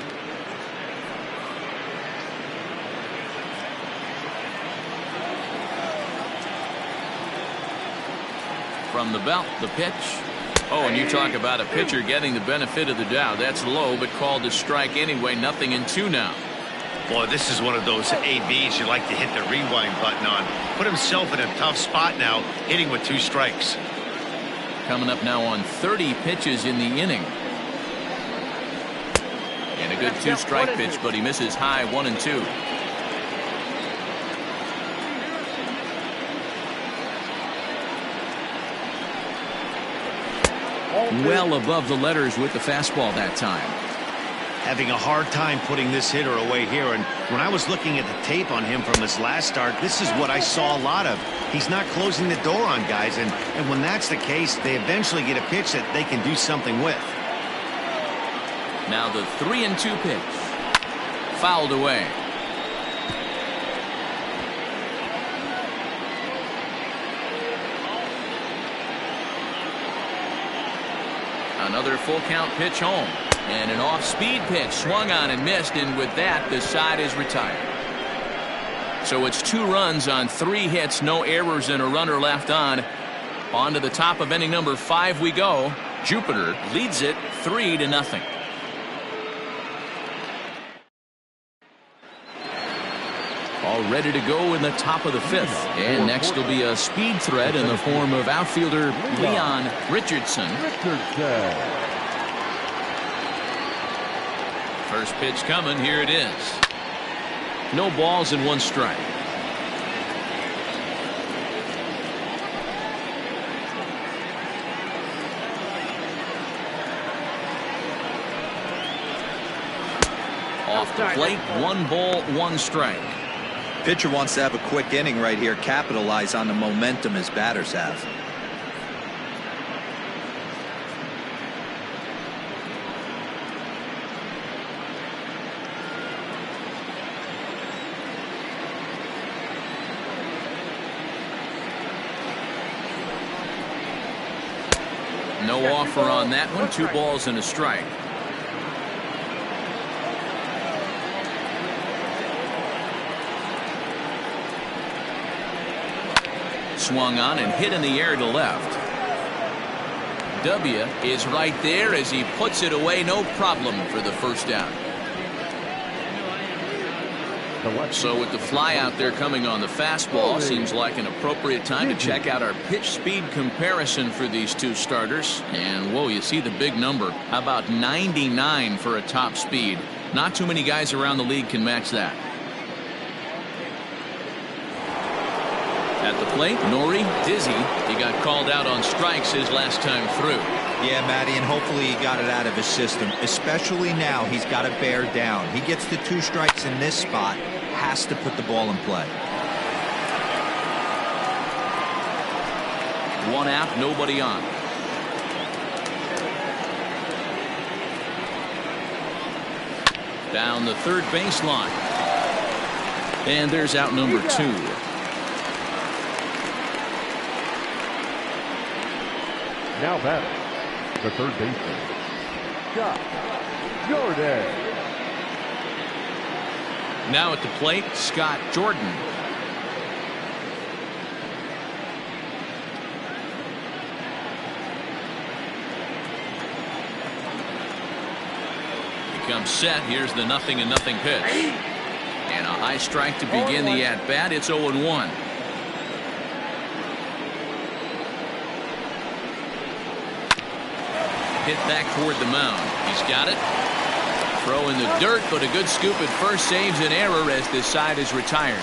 Speaker 1: From the belt, the pitch. Oh, and you talk about a pitcher getting the benefit of the doubt. That's low, but called a strike anyway. 0-2 now.
Speaker 2: Boy, this is one of those ABs you like to hit the rewind button on. Put himself in a tough spot now, hitting with 2 strikes.
Speaker 1: Coming up now on 30 pitches in the inning. And a good 2-strike pitch, but he misses high 1-2. Well above the letters with the fastball that time.
Speaker 2: Having a hard time putting this hitter away here, and when I was looking at the tape on him from his last start, this is what I saw a lot of. He's not closing the door on guys, and when that's the case, they eventually get a pitch that they can do something with.
Speaker 1: Now the 3-2 pitch. Fouled away. Another full count pitch home. And an off-speed pitch swung on and missed, and with that, the side is retired. So it's 2 runs on 3 hits, no errors, and a runner left on. On to the top of inning number 5 we go. Jupiter leads it 3-0. All ready to go in the top of the 5th. And next will be a speed threat in the form of outfielder Leon Richardson. First pitch coming. Here it is. No balls and 1 strike. Off the plate, 1 ball, 1 strike.
Speaker 3: Pitcher wants to have a quick inning right here, capitalize on the momentum his batters have.
Speaker 1: No offer on that one. 2 balls and a strike. Swung on and hit in the air to left. W is right there as he puts it away. No problem for the first down. So with the fly out there coming on the fastball, seems like an appropriate time to check out our pitch speed comparison for these 2 starters. And whoa, you see the big number. How about 99 for a top speed? Not too many guys around the league can match that. At the plate, Nori dizzy. He got called out on strikes his last time through.
Speaker 3: Yeah, Matty, and hopefully he got it out of his system. Especially now, he's got to bear down. He gets the 2 strikes in this spot, has to put the ball in play.
Speaker 1: 1 out, nobody on. Down the third baseline. And there's out number 2.
Speaker 4: Now batting, the third baseman, Scott Jordan.
Speaker 1: Now at the plate, Scott Jordan. Becomes set. Here's the 0-0 pitch. And a high strike to begin the at-bat. It's 0-1. Hit back toward the mound. He's got it. Throw in the dirt, but a good scoop at first saves an error as this side is retired.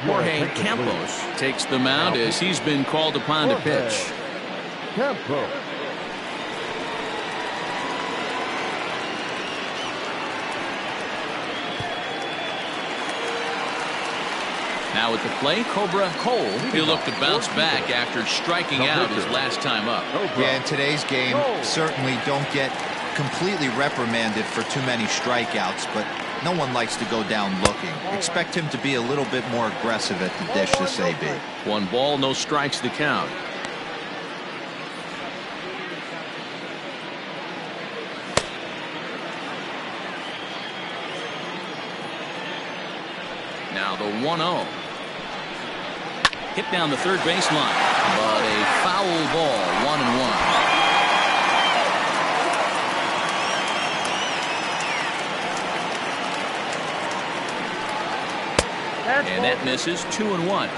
Speaker 1: Jorge Campos takes the mound as he's been called upon to pitch.
Speaker 4: Campos.
Speaker 1: Now at the plate, Cobra Cole. He'll look to bounce back after striking out his last time up.
Speaker 3: Yeah, in today's game, certainly don't get completely reprimanded for too many strikeouts, but no one likes to go down looking. Expect him to be a little bit more aggressive at the dish this AB.
Speaker 1: 1 ball, no strikes the count. Now the 1-0. Hit down the third baseline, but a foul ball, 1-1. And that misses. 2-1.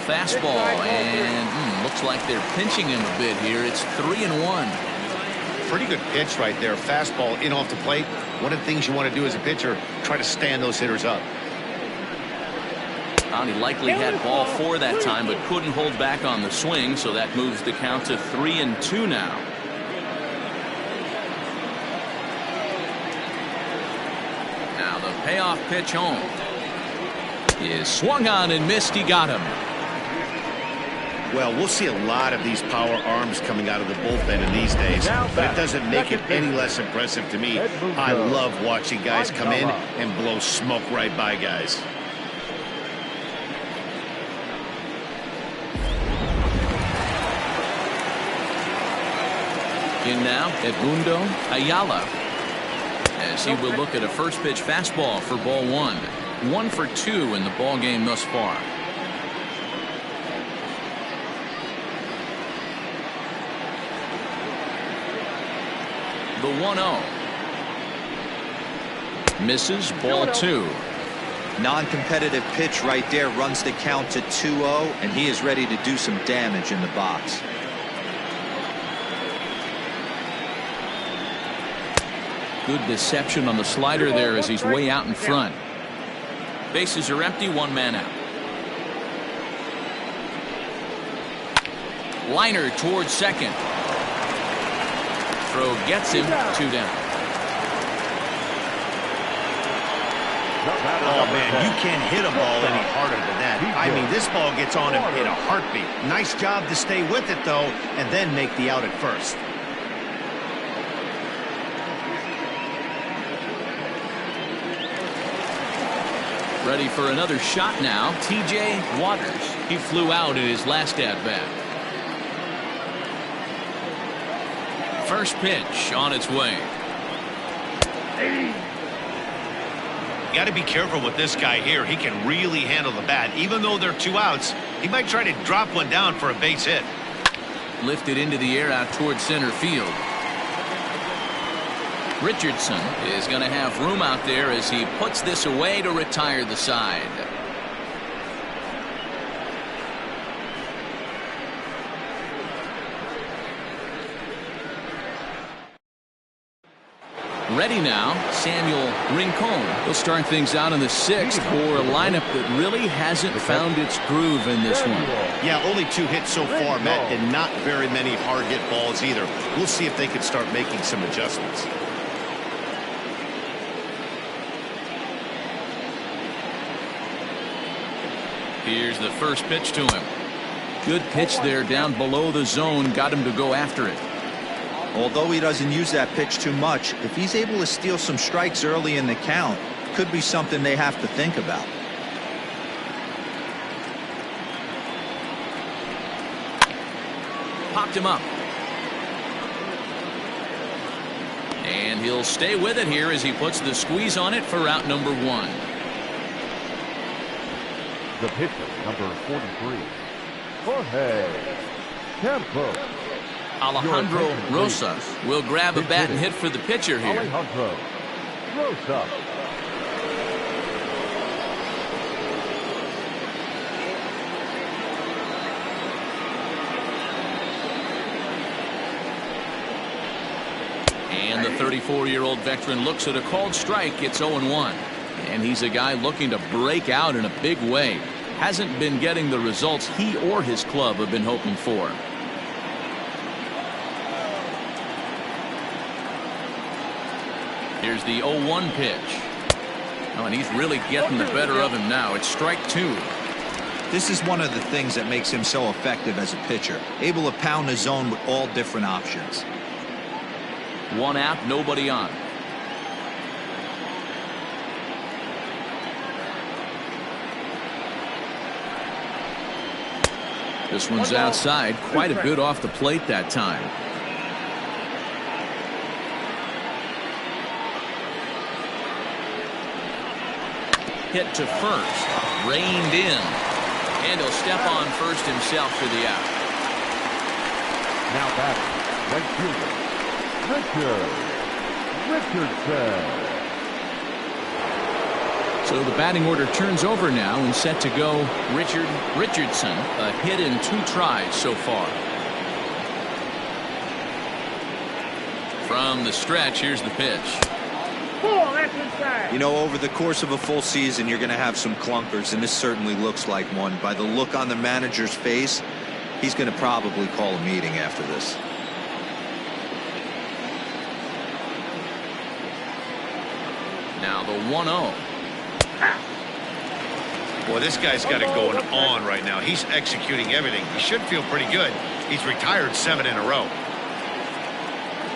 Speaker 1: Fastball, and looks like they're pinching him a bit here. It's 3-1.
Speaker 2: Pretty good pitch right there. Fastball in off the plate. One of the things you want to do as a pitcher, try to stand those hitters up.
Speaker 1: He likely had ball 4 that time, but couldn't hold back on the swing, so that moves the count to 3-2 now. Now the payoff pitch home is swung on and missed. He got him.
Speaker 2: Well, we'll see a lot of these power arms coming out of the bullpen in these days, but it doesn't make it any less impressive to me. I love watching guys come in and blow smoke right by guys.
Speaker 1: In now, Edmundo Ayala, as he will look at a first pitch fastball for ball 1. 1 for 2 in the ball game thus far. The 1-0. Misses. Ball 2.
Speaker 3: Non-competitive pitch right there, runs the count to 2-0, and he is ready to do some damage in the box.
Speaker 1: Good deception on the slider there as he's way out in front. Bases are empty, 1 man out. Liner towards second. Throw gets him. 2 down.
Speaker 2: Oh, man, you can't hit a ball any harder than that. I mean, this ball gets on him in a heartbeat. Nice job to stay with it, though, and then make the out at first.
Speaker 1: Ready for another shot now. TJ Waters. He flew out in his last at-bat. First pitch on its way.
Speaker 2: Got to be careful with this guy here. He can really handle the bat. Even though they're 2 outs, he might try to drop one down for a base hit.
Speaker 1: Lifted into the air out towards center field. Richardson is going to have room out there as he puts this away to retire the side. Ready now, Samuel Rincon. He'll start things out in the 6th for a lineup that really hasn't found its groove in this one.
Speaker 2: Yeah, only 2 hits so far, Matt, and not very many hard hit balls either. We'll see if they can start making some adjustments.
Speaker 1: Here's the first pitch to him. Good pitch there down below the zone. Got him to go after it.
Speaker 3: Although he doesn't use that pitch too much, if he's able to steal some strikes early in the count, could be something they have to think about.
Speaker 1: Popped him up. And he'll stay with it here as he puts the squeeze on it for out number 1.
Speaker 4: The pitcher, number 43, Jorge Campos.
Speaker 1: Alejandro Rosas will grab a bat and hit for the pitcher here.
Speaker 4: Alejandro Rosas.
Speaker 1: And the 34-year-old veteran looks at a called strike. It's 0-1. And he's a guy looking to break out in a big way. Hasn't been getting the results he or his club have been hoping for. Here's the 0-1 pitch. Oh, and he's really getting the better of him now. It's strike 2.
Speaker 3: This is one of the things that makes him so effective as a pitcher. Able to pound the zone with all different options.
Speaker 1: 1 out, nobody on. This one's outside. Quite a bit off the plate that time. Hit to first. Reined in. And he'll step on first himself for the out.
Speaker 4: Now back, right fielder, Richard Richardson.
Speaker 1: So the batting order turns over now and set to go Richard Richardson. A hit in 2 tries so far. From the stretch, here's the pitch.
Speaker 3: You know, over the course of a full season, you're going to have some clunkers, and this certainly looks like one. By the look on the manager's face, he's going to probably call a meeting after this.
Speaker 1: Now the 1-0.
Speaker 2: Boy, this guy's got it going on right now. He's executing everything. He should feel pretty good. He's retired 7 in a row.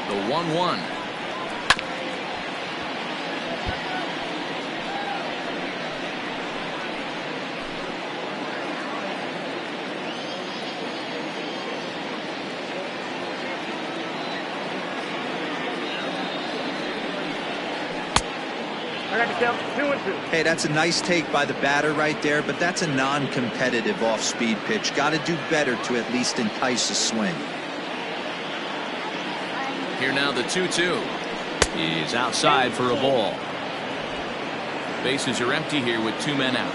Speaker 1: The 1-1.
Speaker 3: Hey, that's a nice take by the batter right there, but that's a non-competitive off-speed pitch. Got to do better to at least entice a swing.
Speaker 1: Here now the 2-2. He's outside for a ball. Bases are empty here with 2 men out.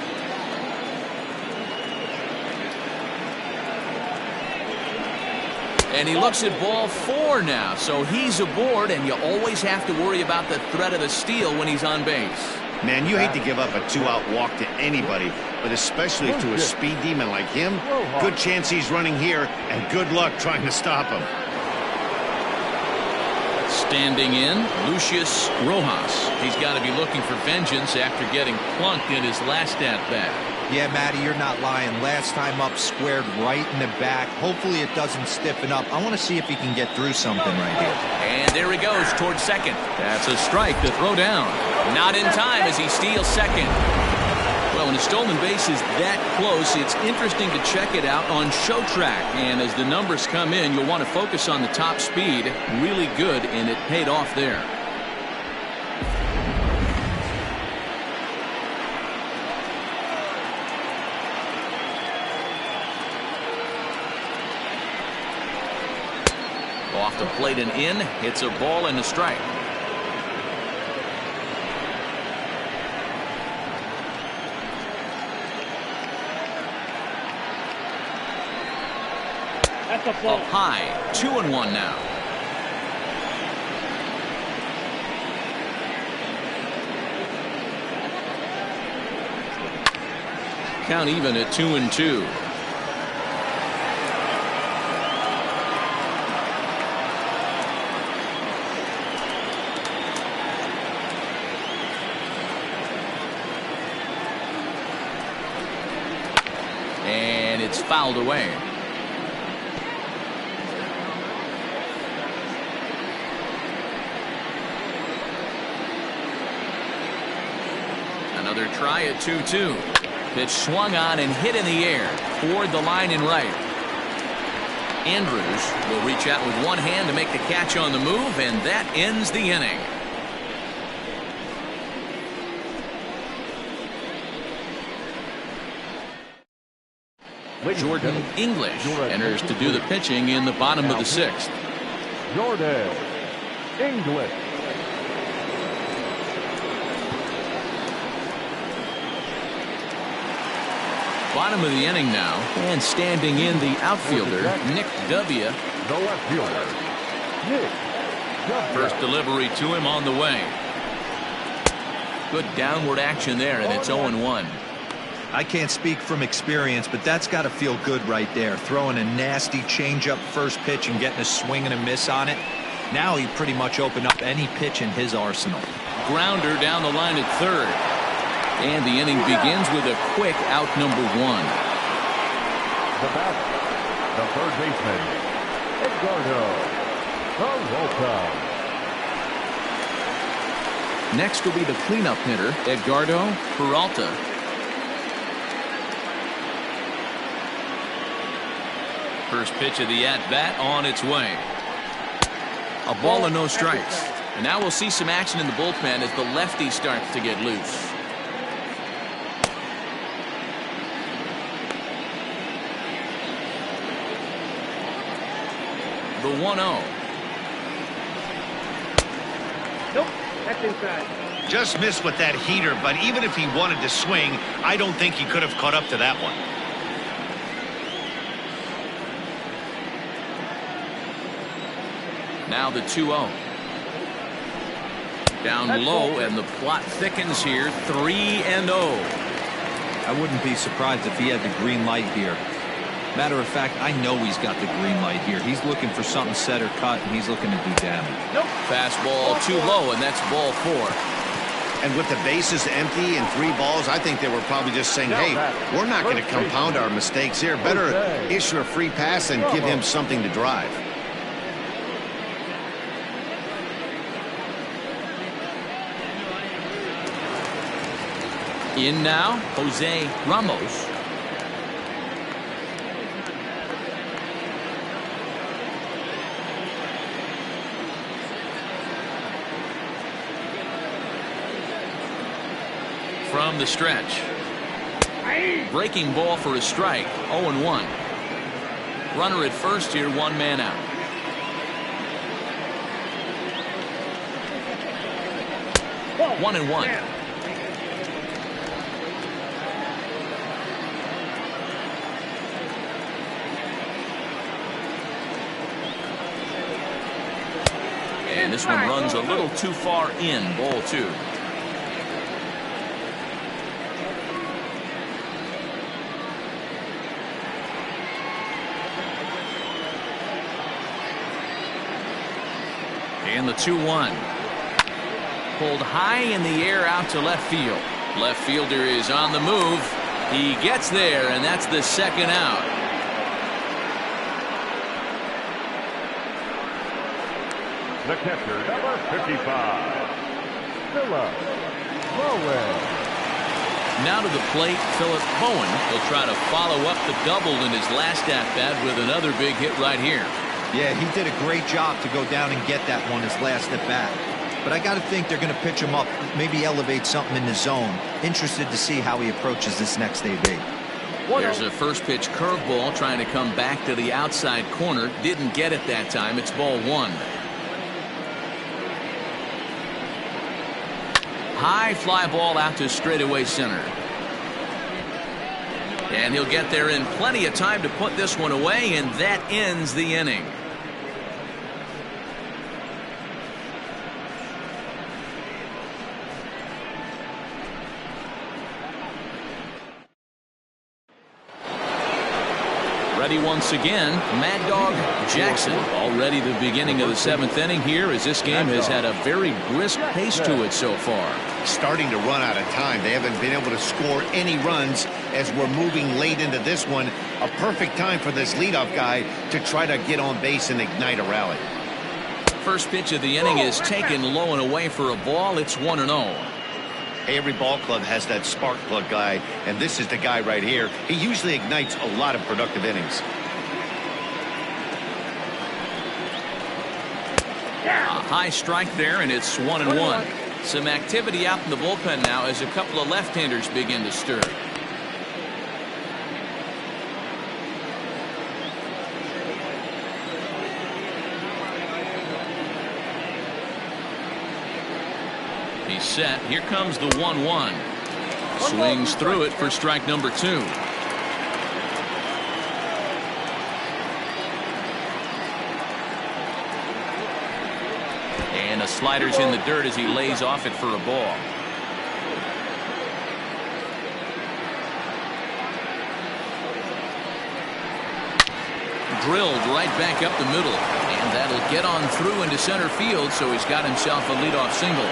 Speaker 1: And he looks at ball 4 now, so he's aboard, and you always have to worry about the threat of the steal when he's on base.
Speaker 2: Man, you hate to give up a 2-out walk to anybody, but especially to a speed demon like him. Good chance he's running here, and good luck trying to stop him.
Speaker 1: Standing in, Lucius Rojas. He's got to be looking for vengeance after getting plunked in his last at-bat.
Speaker 3: Yeah, Matty, you're not lying. Last time up, squared right in the back. Hopefully it doesn't stiffen up. I want to see if he can get through something right here.
Speaker 1: And there he goes towards second. That's a strike to throw down. Not in time as he steals second. Well, when a stolen base is that close, it's interesting to check it out on Show Track. And as the numbers come in, you'll want to focus on the top speed. Really good, and it paid off there. Off the plate and in. It's a ball and a strike.
Speaker 5: That's a ball.
Speaker 1: Up high. 2-1 now. Count even at 2-2. And it's fouled away. Another try at 2-2. Pitch swung on and hit in the air toward the line and right. Andrews will reach out with one hand to make the catch on the move, and that ends the inning. Jordan English enters to do the pitching in the bottom of the sixth.
Speaker 4: Jordan English.
Speaker 1: Bottom of the inning now, and standing in the outfielder, Nick W.
Speaker 4: The left fielder, Nick W.
Speaker 1: First delivery to him on the way. Good downward action there, and it's 0-1.
Speaker 3: I can't speak from experience, but that's got to feel good right there. Throwing a nasty changeup first pitch and getting a swing and a miss on it. Now he pretty much opened up any pitch in his arsenal.
Speaker 1: Grounder down the line at third. And the inning begins with a quick out number one.
Speaker 4: The batter, the third baseman, Edgardo Peralta.
Speaker 1: Next will be the cleanup hitter, Edgardo Peralta. First pitch of the at-bat on its way. A ball and no strikes. And now we'll see some action in the bullpen as the lefty starts to get loose. The 1-0.
Speaker 5: Nope, that's inside.
Speaker 2: Just missed with that heater, but even if he wanted to swing, I don't think he could have caught up to that one.
Speaker 1: Now the 2-0. Down low, and the plot thickens here. 3-0.
Speaker 3: I wouldn't be surprised if he had the green light here. Matter of fact, I know he's got the green light here. He's looking for something set or cut, and he's looking to do damage.
Speaker 5: Nope.
Speaker 1: Fastball too low, and that's ball 4.
Speaker 2: And with the bases empty and 3 balls, I think they were probably just saying, hey, we're not going to compound our mistakes here. Better issue a free pass and give him something to drive.
Speaker 1: In now, Jose Ramos. From the stretch. Breaking ball for a strike. 0-1. Runner at first here, 1 man out.
Speaker 5: Ball.
Speaker 1: 1-1.
Speaker 5: Yeah.
Speaker 1: And this one runs a little too far in. Ball 2. And the 2-1. Pulled high in the air out to left field. Left fielder is on the move. He gets there, and that's the second out.
Speaker 4: The catcher, number 55, Philip Bowen.
Speaker 1: Now to the plate, Philip Bowen will try to follow up the double in his last at-bat with another big hit right here.
Speaker 3: Yeah, he did a great job to go down and get that one his last at-bat. But I got to think they're going to pitch him up, maybe elevate something in the zone. Interested to see how he approaches this next AB.
Speaker 1: There's a first pitch curveball trying to come back to the outside corner. Didn't get it that time. It's ball 1. High fly ball out to straightaway center. And he'll get there in plenty of time to put this one away, and that ends the inning. Ready once again, Mad Dog Jackson. Already the beginning of the 7th inning here, as this game has had a very brisk pace to it so far.
Speaker 2: Starting to run out of time. They haven't been able to score any runs as we're moving late into this one. A perfect time for this leadoff guy to try to get on base and ignite a rally.
Speaker 1: First pitch of the inning is taken low and away for a ball. It's 1-0.
Speaker 2: Hey, every ball club has that spark plug guy, and this is the guy right here. He usually ignites a lot of productive innings.
Speaker 1: A high strike there, and it's 1-1. Some activity out in the bullpen now as a couple of left-handers begin to stir. He's set. Here comes the 1-1. Swings through it for strike number 2. And a slider's in the dirt as he lays off it for a ball. Drilled right back up the middle, and that'll get on through into center field, so he's got himself a leadoff single.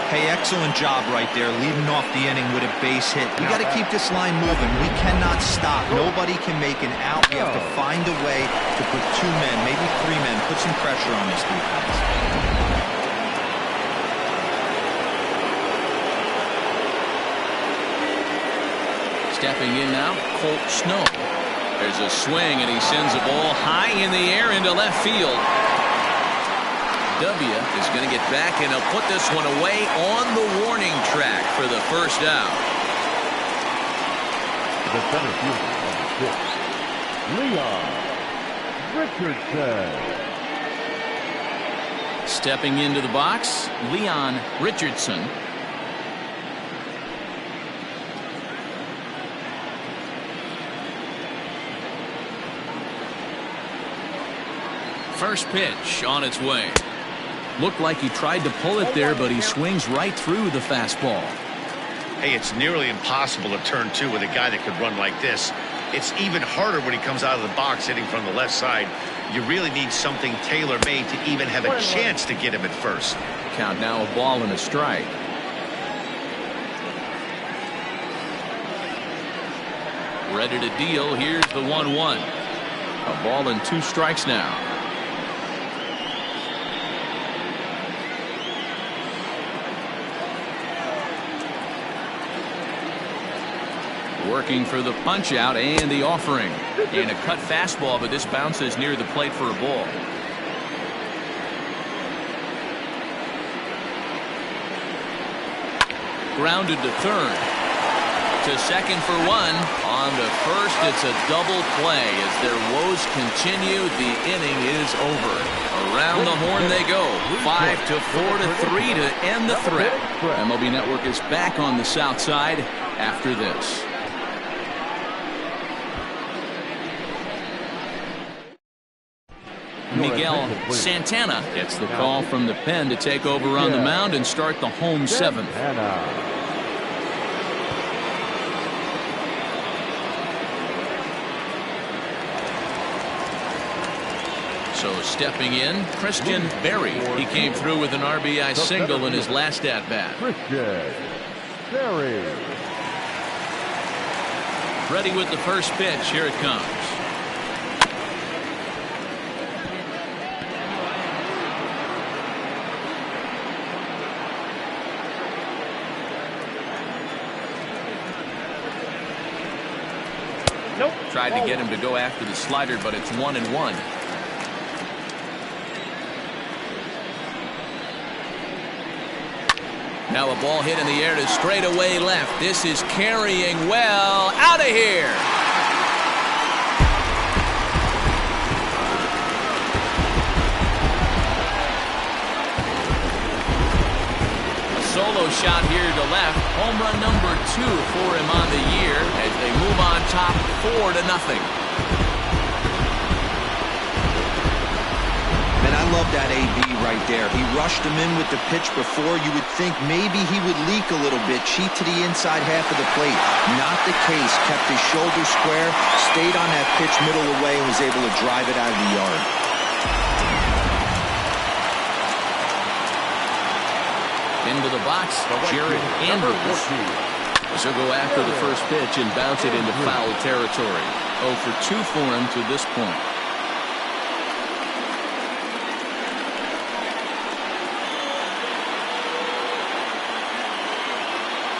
Speaker 3: Hey, excellent job right there, leading off the inning with a base hit. We got to keep this line moving. We cannot stop. Nobody can make an out. We have to find a way to put 2 men, maybe 3 men, put some pressure on this defense.
Speaker 1: Stepping in now, Colt Snow. There's a swing, and he sends a ball high in the air into left field. W is going to get back, and he'll put this one away on the warning track for the first out.
Speaker 4: The center fielder number 6, Leon Richardson.
Speaker 1: Stepping into the box, Leon Richardson. First pitch on its way. Looked like he tried to pull it there, but he swings right through the fastball.
Speaker 2: Hey, it's nearly impossible to turn 2 with a guy that could run like this. It's even harder when he comes out of the box hitting from the left side. You really need something tailor-made to even have a chance to get him at first.
Speaker 1: Count now, a ball and a strike. Ready to deal. Here's the 1-1. A ball and 2 strikes now. Working for the punch out and the offering. And a cut fastball, but this bounces near the plate for a ball. Grounded to third. To second for 1. On to first, it's a double play. As their woes continue, the inning is over. Around the horn they go. 5-4-3 to end the threat. MLB Network is back on the south side after this. Miguel Santana gets the call from the pen to take over on the mound and start the home 7th. So stepping in, Christian Berry. He came through with an RBI single in his last at-bat.
Speaker 4: Christian Berry.
Speaker 1: Ready with the first pitch. Here it comes.
Speaker 5: Nope.
Speaker 1: Tried to get him to go after the slider, but it's 1-1. Now a ball hit in the air to straightaway left. This is carrying well. Out of here. A solo shot here to left. Home run number 2 for him on the year as they move on top 4-0.
Speaker 2: Man, I
Speaker 3: love that AB right there. He rushed him in with the pitch before. You would think maybe he would leak a little bit, cheat to the inside half of the plate. Not the case. Kept his shoulder square, stayed on that pitch middle away, and was able to drive it out of the yard.
Speaker 1: Into the box, Jared Andrews. So go after the first pitch and bounce it into foul territory. 0 for 2 for him to this point.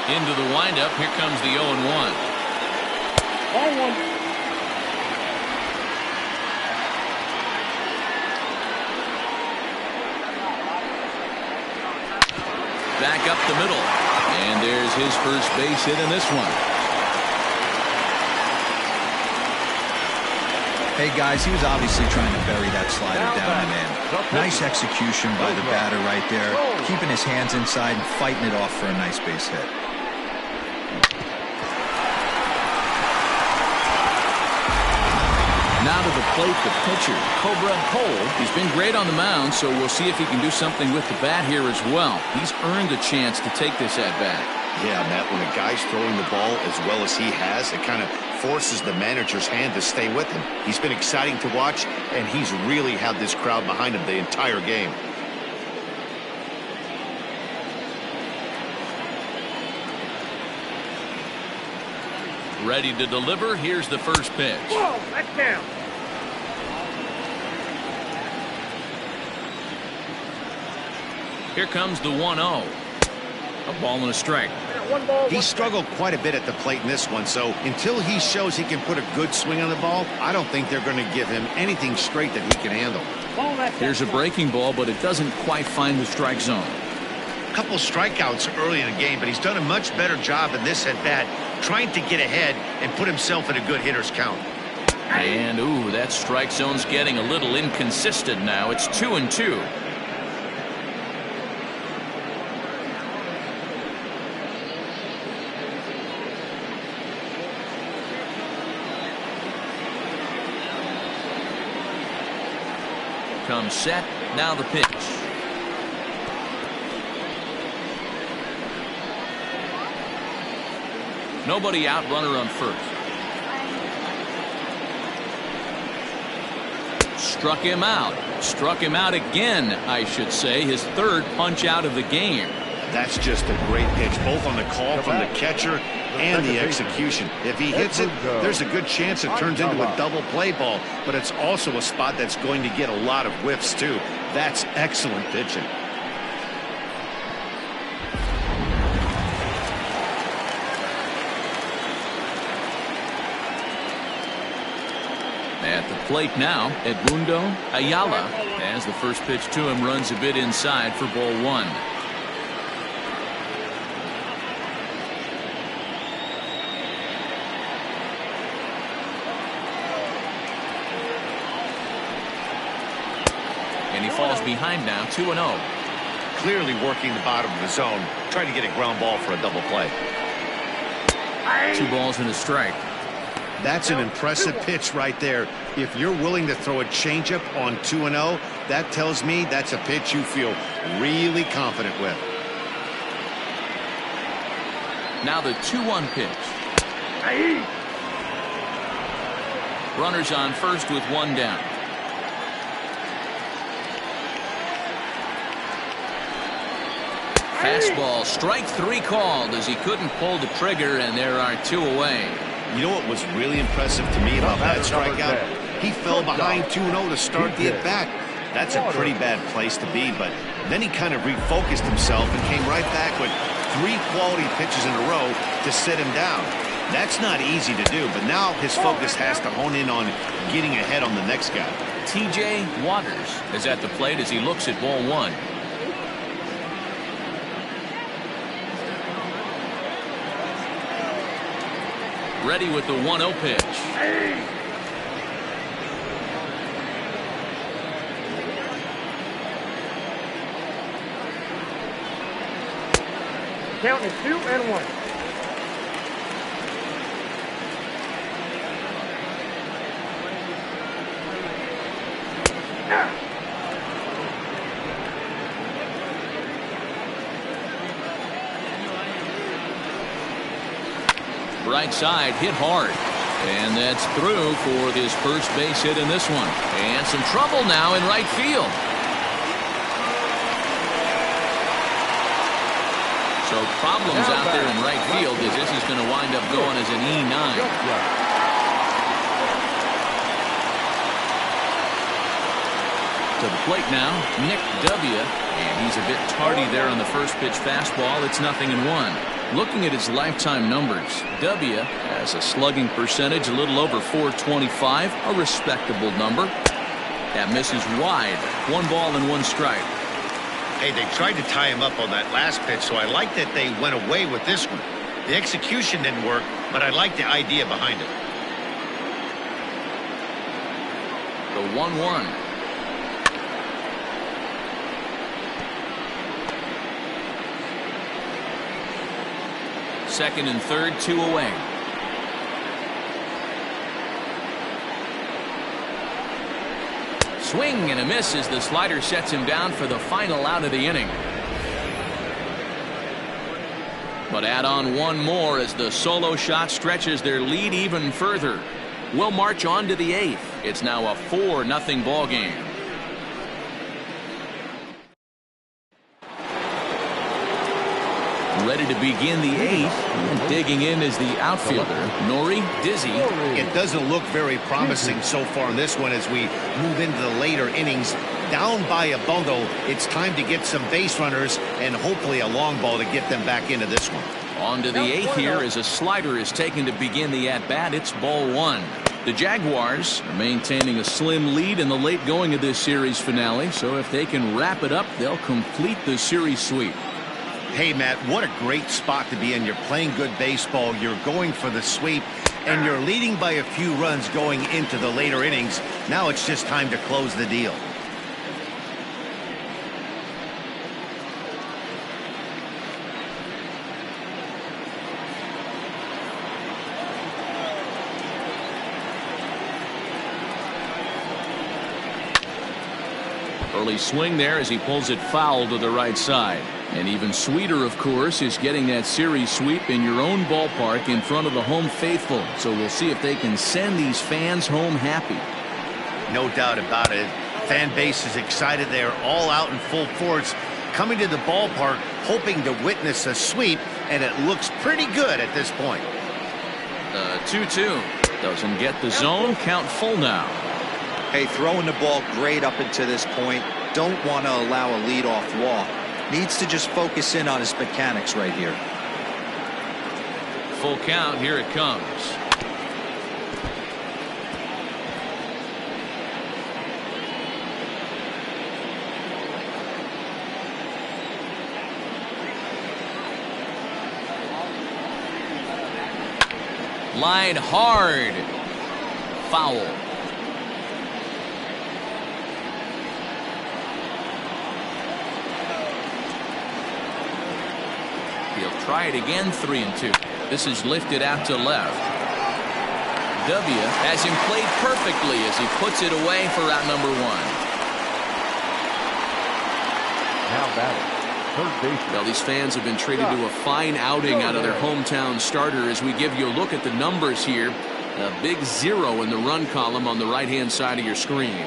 Speaker 1: Into the windup, here comes the 0-1.
Speaker 5: Ball one.
Speaker 1: Back up the middle. And there's his first base hit in this one.
Speaker 3: Hey, guys, he was obviously trying to bury that slider down and in. Nice execution by the batter right there, keeping his hands inside and fighting it off for a nice base hit.
Speaker 1: Now to the plate, the pitcher, Cobra Cole. He's been great on the mound, so we'll see if he can do something with the bat here as well. He's earned a chance to take this at-bat.
Speaker 2: Yeah, Matt, when a guy's throwing the ball as well as he has, it kind of forces the manager's hand to stay with him. He's been exciting to watch, and he's really had this crowd behind him the entire game.
Speaker 1: Ready to deliver. Here's the first pitch.
Speaker 5: Whoa, that's down.
Speaker 1: Here comes the 1-0. A ball and a strike.
Speaker 5: One ball,
Speaker 2: He
Speaker 5: one
Speaker 2: struggled quite a bit at the plate in this one, so until he shows he can put a good swing on the ball, I don't think they're going to give him anything straight that he can handle.
Speaker 5: ball, that's
Speaker 1: Here's a breaking ball, but it doesn't quite find the strike zone.
Speaker 2: A couple strikeouts early in the game, but he's done a much better job in this at-bat trying to get ahead and put himself in a good hitter's count.
Speaker 1: And, ooh, that strike zone's getting a little inconsistent now. It's 2-2. Comes set. Now the pitch. Nobody out, runner on first. Struck him out. Struck him out again, I should say. His third punch out of the game.
Speaker 2: That's just a great pitch, both on the call from the catcher and the execution. If he hits it, there's a good chance it turns into a double play ball, but it's also a spot that's going to get a lot of whiffs, too. That's excellent pitching.
Speaker 1: At the plate now, Edmundo Ayala, as the first pitch to him runs a bit inside for ball 1. And he falls behind now, 2-0.
Speaker 2: Clearly working the bottom of the zone, trying to get a ground ball for a double play.
Speaker 1: 2 balls and a strike.
Speaker 2: That's an impressive pitch right there. If you're willing to throw a changeup on 2-0, that tells me that's a pitch you feel really confident with.
Speaker 1: Now the 2-1 pitch. Runners on first with 1 down. Fastball, strike 3 called as he couldn't pull the trigger, and there are 2 away.
Speaker 2: You know what was really impressive to me about that strikeout? He fell behind 2-0 to start the at-bat. That's a pretty bad place to be, but then he kind of refocused himself and came right back with 3 quality pitches in a row to sit him down. That's not easy to do, but now his focus has to hone in on getting ahead on the next guy.
Speaker 1: T.J. Waters is at the plate as he looks at ball 1. Ready with the 1-0 pitch.
Speaker 5: count is 2-1.
Speaker 1: Right side hit hard. And that's through for his first base hit in this one. And some trouble now in right field. So problems out there in right field as this is going to wind up going as an E9. To the plate now, Nick W. And he's a bit tardy there on the first pitch fastball. It's 0-1. Looking at his lifetime numbers, W has a slugging percentage a little over .425, a respectable number. That misses wide. 1 ball and 1 strike.
Speaker 2: Hey, they tried to tie him up on that last pitch, so I like that they went away with this one. The execution didn't work, but I like the idea behind it.
Speaker 1: The 1-1. Second and third, 2 away. Swing and a miss as the slider sets him down for the final out of the inning. But add on 1 more as the solo shot stretches their lead even further. We'll march on to the 8th. It's now a 4-0 ball game. Ready to begin the 8th, and digging in is the outfielder, Nori Dizzy.
Speaker 2: It doesn't look very promising so far in this one as we move into the later innings. Down by a bundle, it's time to get some base runners and hopefully a long ball to get them back into this one.
Speaker 1: On to the 8th here as a slider is taken to begin the at-bat. It's ball 1. The Jaguars are maintaining a slim lead in the late going of this series finale, so if they can wrap it up, they'll complete the series sweep.
Speaker 2: Hey, Matt, what a great spot to be in. You're playing good baseball. You're going for the sweep, and you're leading by a few runs going into the later innings. Now it's just time to close the deal.
Speaker 1: Early swing there as he pulls it foul to the right side. And even sweeter, of course, is getting that series sweep in your own ballpark in front of the home faithful. So we'll see if they can send these fans home happy.
Speaker 2: No doubt about it. Fan base is excited. They're all out in full force, coming to the ballpark, hoping to witness a sweep, and it looks pretty good at this point.
Speaker 1: 2-2. Doesn't get the zone. Count full now.
Speaker 3: Hey, throwing the ball great up until this point. Don't want to allow a leadoff walk. Needs to just focus in on his mechanics right here.
Speaker 1: Full count. Here it comes. Line hard. Foul. He'll try it again. 3-2. This is lifted out to left. W has him played perfectly as he puts it away for out number 1.
Speaker 4: Now batting, third baseman.
Speaker 1: Well, these fans have been treated to a fine outing out of their hometown starter as we give you a look at the numbers here. A big 0 in the run column on the right-hand side of your screen.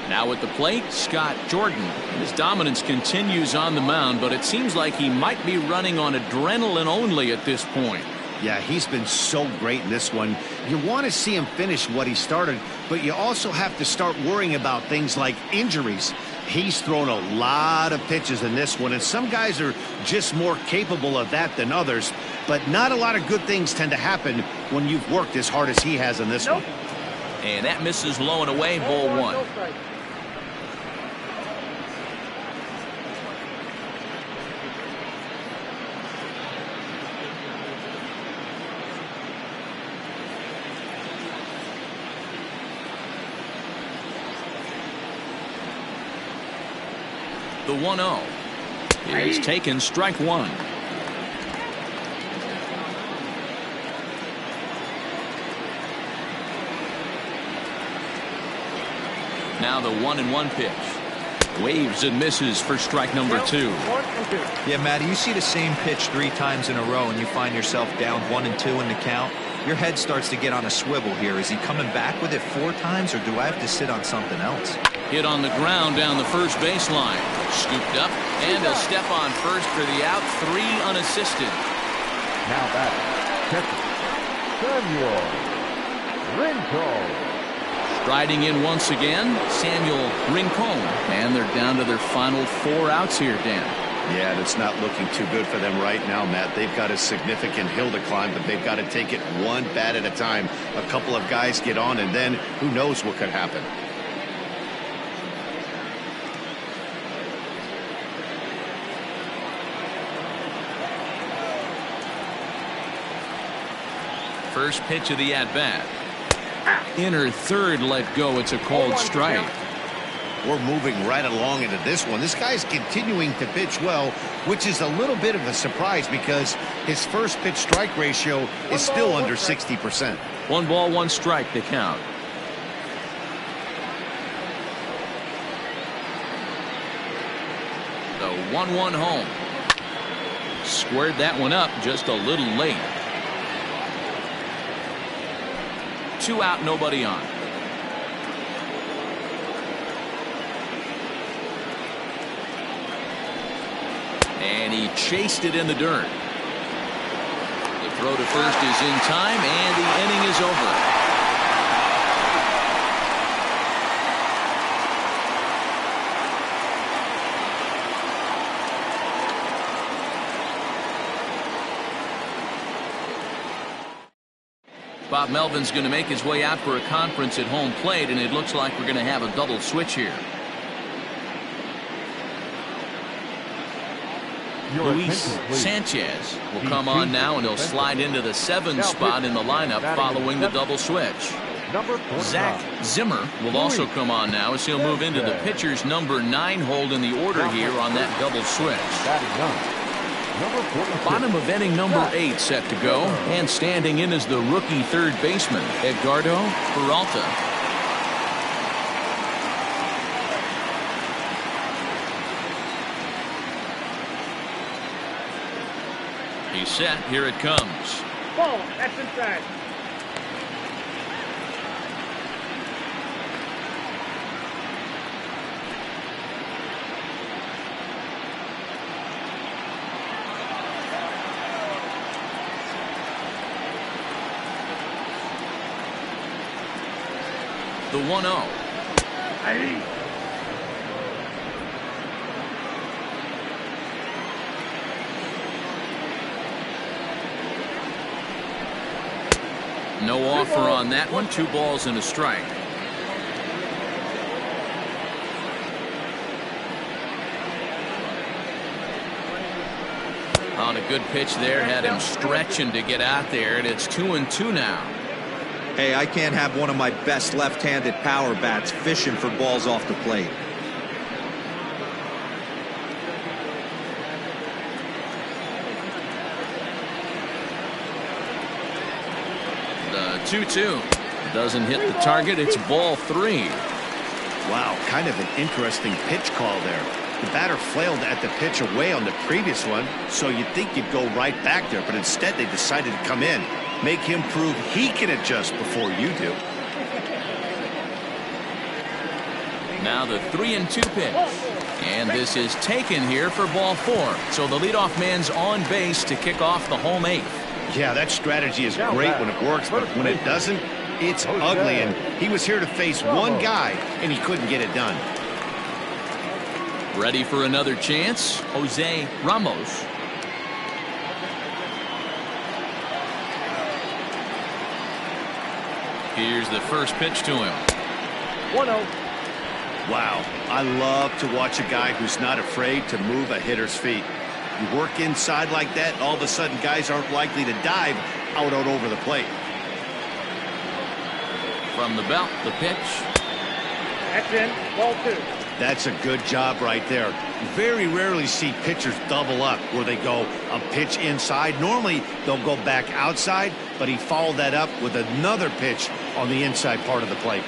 Speaker 1: Now at the plate, Scott Jordan. His dominance continues on the mound, but it seems like he might be running on adrenaline only at this point.
Speaker 2: Yeah, he's been so great in this one. You want to see him finish what he started, but you also have to start worrying about things like injuries. He's thrown a lot of pitches in this one, and some guys are just more capable of that than others, but not a lot of good things tend to happen when you've worked as hard as he has in this one.
Speaker 1: And that misses low and away, ball 1. The 1-0 is taken, strike 1. Now the 1-1 pitch. Waves and misses for strike number 2.
Speaker 5: 1-2.
Speaker 3: Yeah, Matty, you see the same pitch 3 times in a row and you find yourself down 1-2 in the count. Your head starts to get on a swivel here. Is he coming back with it 4 times, or do I have to sit on something else?
Speaker 1: Hit on the ground down the first baseline. Scooped up, and he'll step on first for the out. 3 unassisted.
Speaker 4: Now back. Catcher, Samuel Rincon.
Speaker 1: Striding in once again, Samuel Rincon. And they're down to their final 4 outs here, Dan.
Speaker 2: Yeah, and it's not looking too good for them right now, Matt. They've got a significant hill to climb, but they've got to take it one bat at a time. A couple of guys get on, and then who knows what could happen.
Speaker 1: First pitch of the at-bat. Inner third let go. It's a called strike.
Speaker 2: We're moving right along into this one. This guy's continuing to pitch well, which is a little bit of a surprise because his first pitch strike ratio is still under 60%.
Speaker 1: 1 ball, 1 strike to count. The 1-1 home. Squared that one up just a little late. 2 out, nobody on. And he chased it in the dirt. The throw to first is in time, and the inning is over. Bob Melvin's going to make his way out for a conference at home plate, and it looks like we're going to have a double switch here. Luis Sanchez will come on now, and he'll slide into the 7th spot in the lineup following the double switch. Zach Zimmer will also come on now as he'll move into the pitcher's number 9 hold in the order here on that double switch. Bottom of inning number 8 set to go, and standing in is the rookie third baseman, Edgardo Peralta. He's set. Here it comes.
Speaker 5: Ball. That's inside.
Speaker 1: The 1-0.
Speaker 5: Hey.
Speaker 1: No offer on that one. 2 balls and a strike. On a good pitch there, had him stretching to get out there, and it's 2-2 now.
Speaker 3: Hey, I can't have one of my best left-handed power bats fishing for balls off the plate.
Speaker 1: The 2-2 doesn't hit the target. It's ball 3.
Speaker 2: Wow, kind of an interesting pitch call there. The batter flailed at the pitch away on the previous one, so you'd think you'd go right back there, but instead they decided to come in. Make him prove he can adjust before you do.
Speaker 1: Now the 3-2 pitch. And this is taken here for ball 4. So the leadoff man's on base to kick off the home 8th.
Speaker 2: Yeah, that strategy is great when it works, but when it doesn't, it's ugly. And he was here to face one guy, and he couldn't get it done.
Speaker 1: Ready for another chance, Jose Ramos. Here's the first pitch to him.
Speaker 5: 1-0.
Speaker 2: Wow, I love to watch a guy who's not afraid to move a hitter's feet. You work inside like that, all of a sudden guys aren't likely to dive out over the plate.
Speaker 1: From the belt, the pitch.
Speaker 5: That's in. Ball 2.
Speaker 2: That's a good job right there. You very rarely see pitchers double up where they go a pitch inside. Normally they'll go back outside, but he followed that up with another pitch on the inside part of the plate.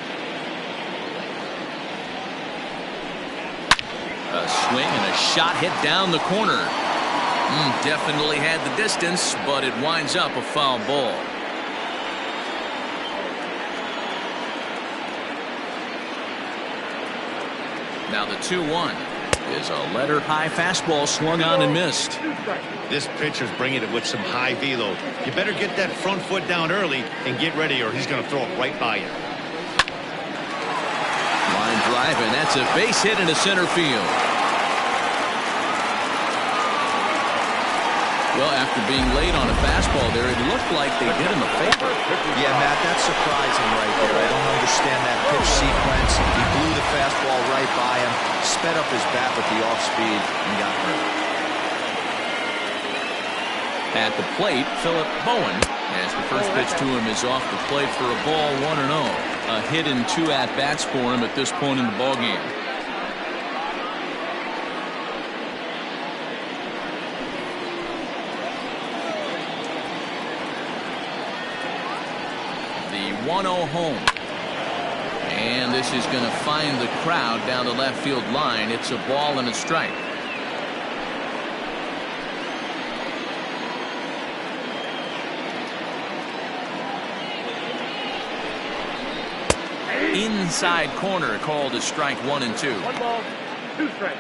Speaker 1: A swing and a shot hit down the corner. Definitely had the distance, but it winds up a foul ball. Now the 2-1 is a letter high fastball swung on and missed.
Speaker 2: This pitcher's bringing it with some high velo. You better get that front foot down early and get ready, or he's going to throw it right by you.
Speaker 1: Line drive, and that's a base hit into center field. Well, after being late on a fastball there, it looked like they did him a favor.
Speaker 3: Yeah, Matt, that's surprising right there. I don't understand that pitch sequence. He blew the fastball right by him, sped up his bat with the off speed, and got hurt.
Speaker 1: At the plate, Philip Bowen, as the first pitch to him is off the plate for a ball, 1-0. A hit and 2 at-bats for him at this point in the ballgame. The 1-0 home. And this is going to find the crowd down the left field line. It's a ball and a strike. Inside corner called a strike 1 and 2.
Speaker 5: 1 ball, 2 strikes.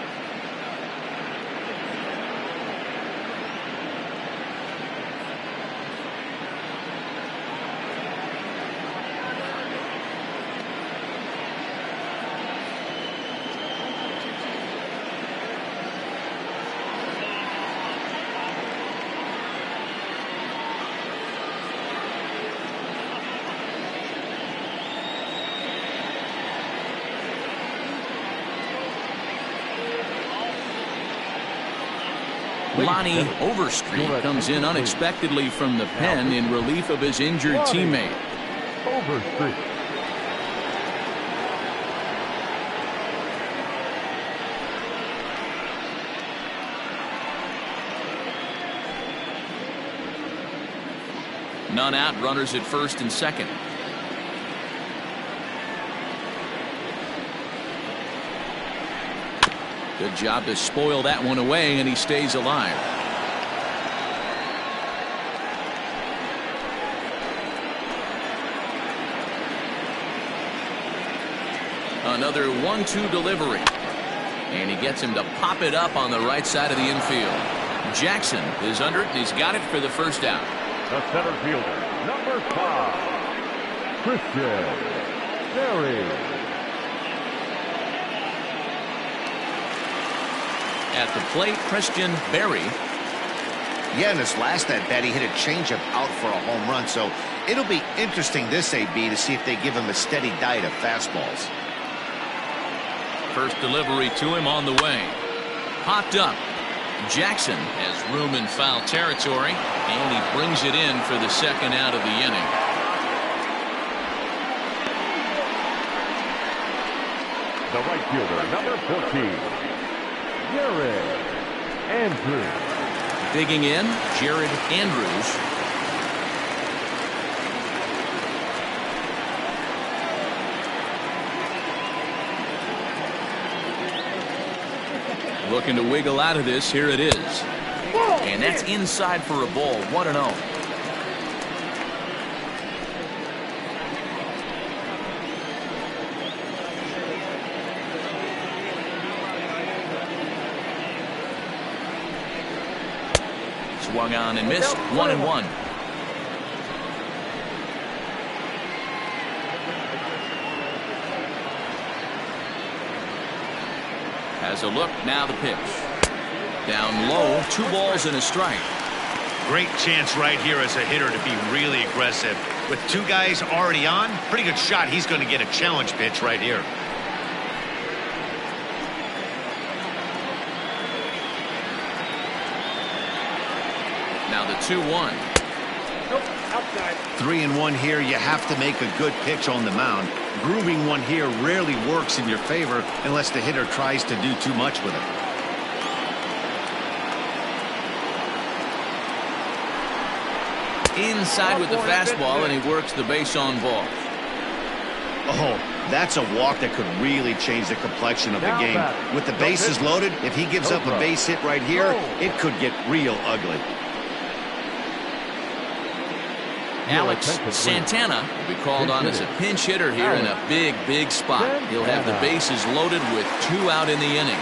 Speaker 1: Lonnie Overstreet comes in unexpectedly from the pen in relief of his injured teammate.
Speaker 4: Overstreet.
Speaker 1: None out, runners at first and second. Good job to spoil that one away, and he stays alive. Another 1-2 delivery. And he gets him to pop it up on the right side of the infield. Jackson is under it, and he's got it for the first out.
Speaker 4: The center fielder, number 5, Christian Berry.
Speaker 1: At the plate, Christian Berry.
Speaker 2: Yeah, in his last at bat, he hit a changeup out for a home run, so it'll be interesting this AB to see if they give him a steady diet of fastballs.
Speaker 1: First delivery to him on the way. Popped up. Jackson has room in foul territory, and he brings it in for the second out of the inning.
Speaker 4: The right fielder, number 14, Jared Andrews.
Speaker 1: Digging in, Jared Andrews. Looking to wiggle out of this. Here it is. And that's inside for a ball. 1-0. Swung on and missed. 1-1. Has a look, now the pitch. Down low, 2 balls and a strike.
Speaker 2: Great chance right here as a hitter to be really aggressive. With 2 guys already on, pretty good shot. He's going to get a challenge pitch right here.
Speaker 1: Now the 2-1.
Speaker 5: Nope, outside.
Speaker 2: 3-1 here. You have to make a good pitch on the mound. Grooving one here rarely works in your favor unless the hitter tries to do too much with it.
Speaker 1: Inside with the fastball, and he works the base on ball.
Speaker 2: Oh, that's a walk that could really change the complexion of the
Speaker 5: Now
Speaker 2: game.
Speaker 5: batter.
Speaker 2: With the bases loaded, if he gives up a base hit right here, it could get real ugly.
Speaker 1: Alex Santana will be called on as a pinch hitter here in a big spot. He'll have the bases loaded with 2 out in the inning.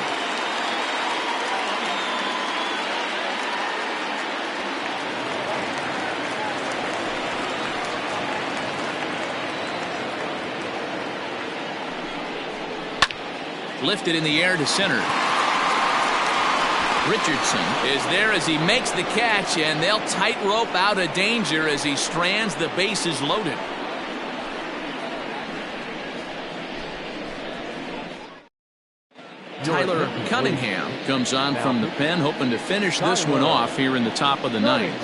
Speaker 1: Lifted in the air to center. Richardson is there as he makes the catch, and they'll tightrope out of danger as he strands the bases loaded. Tyler Cunningham comes on from the pen, hoping to finish this one off here in the top of the ninth.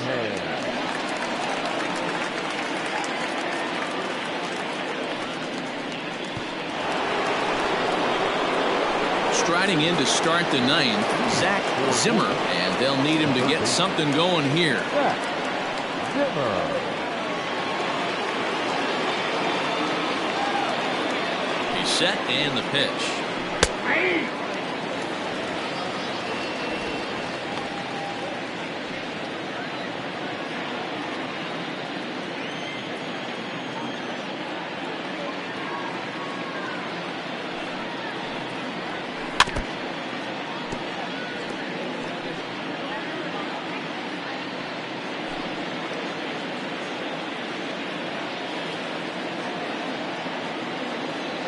Speaker 1: Striding in to start the ninth, Zach Zimmer, and they'll need him to get something going here. He's set and the pitch.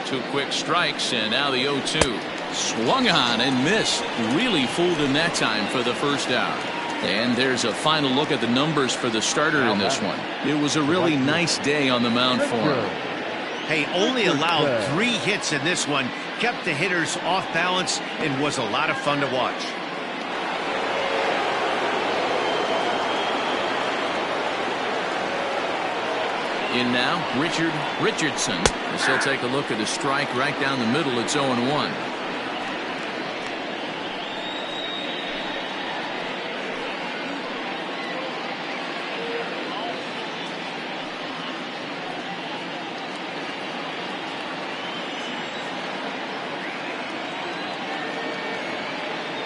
Speaker 1: Two quick strikes, and now the 0-2. Swung on and missed. Really fooled him that time for the first out. And there's a final look at the numbers for the starter in this one. It was a really nice day on the mound for him.
Speaker 2: Hey, only allowed 3 hits in this one, kept the hitters off balance, and was a lot of fun to watch.
Speaker 1: In now, Richard Richardson. As he'll take a look at a strike right down the middle. It's 0-1.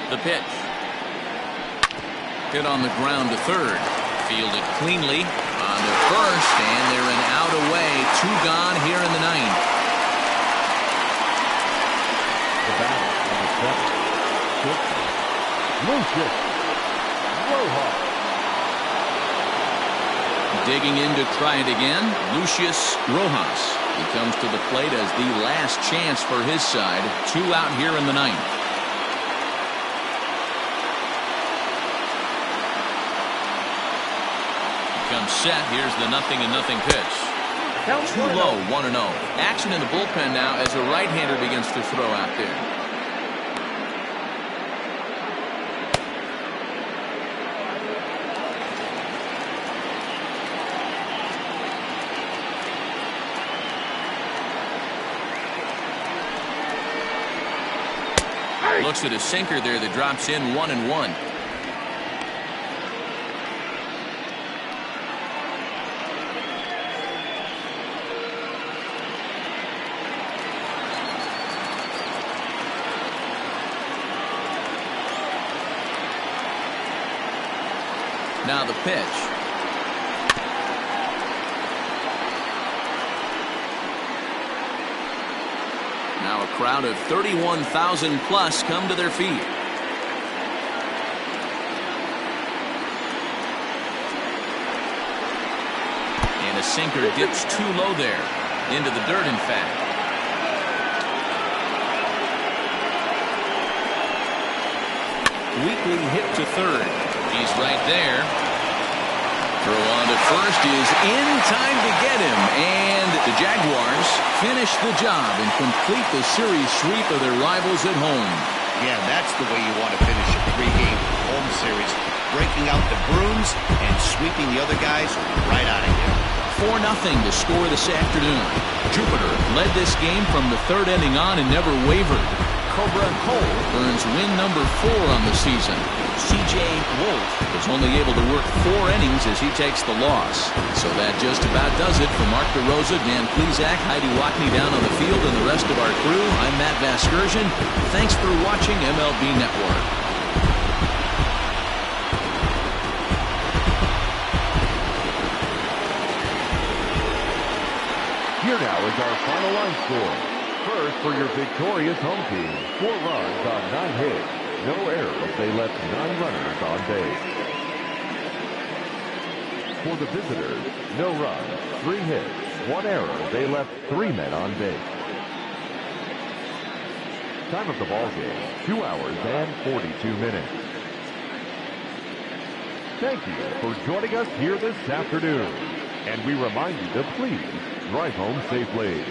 Speaker 1: The pitch. Hit on the ground to third. Fielded cleanly on to first, and they're an out away. 2 gone here in the ninth.
Speaker 4: The batter on the seventh. Lucius Rojas.
Speaker 1: Digging in to try it again, Lucius Rojas. He comes to the plate as the last chance for his side. 2 out here in the ninth. Comes set. Here's the 0-0 pitch. Too low, 1-0. Action in the bullpen now as a right-hander begins to throw out there. Looks at a sinker there that drops in 1-1. Now the pitch. Now a crowd of 31,000 plus come to their feet. And a sinker dips too low there. Into the dirt, in fact. Weekly hit to third. He's right there. Throw on to first is in time to get him. And the Jaguars finish the job and complete the series sweep of their rivals at home.
Speaker 2: Yeah, that's the way you want to finish a 3-game home series. Breaking out the brooms and sweeping the other guys right out of here.
Speaker 1: 4-0 to score this afternoon. Jupiter led this game from the third inning on and never wavered. Cobra Cole earns win number 4 on the season. C.J. Wolf was only able to work 4 innings as he takes the loss. So that just about does it for Mark DeRosa, Dan Plesac, Heidi Watney down on the field, and the rest of our crew. I'm Matt Vasgersian. Thanks for watching MLB Network.
Speaker 4: Here now is our final line score. First for your victorious home team, 4 runs on 9 hits. No errors. They left 9 runners on base. For the visitors, no runs, 3 hits, 1 error. They left 3 men on base. Time of the ball game, 2 hours and 42 minutes. Thank you for joining us here this afternoon. And we remind you to please drive home safely.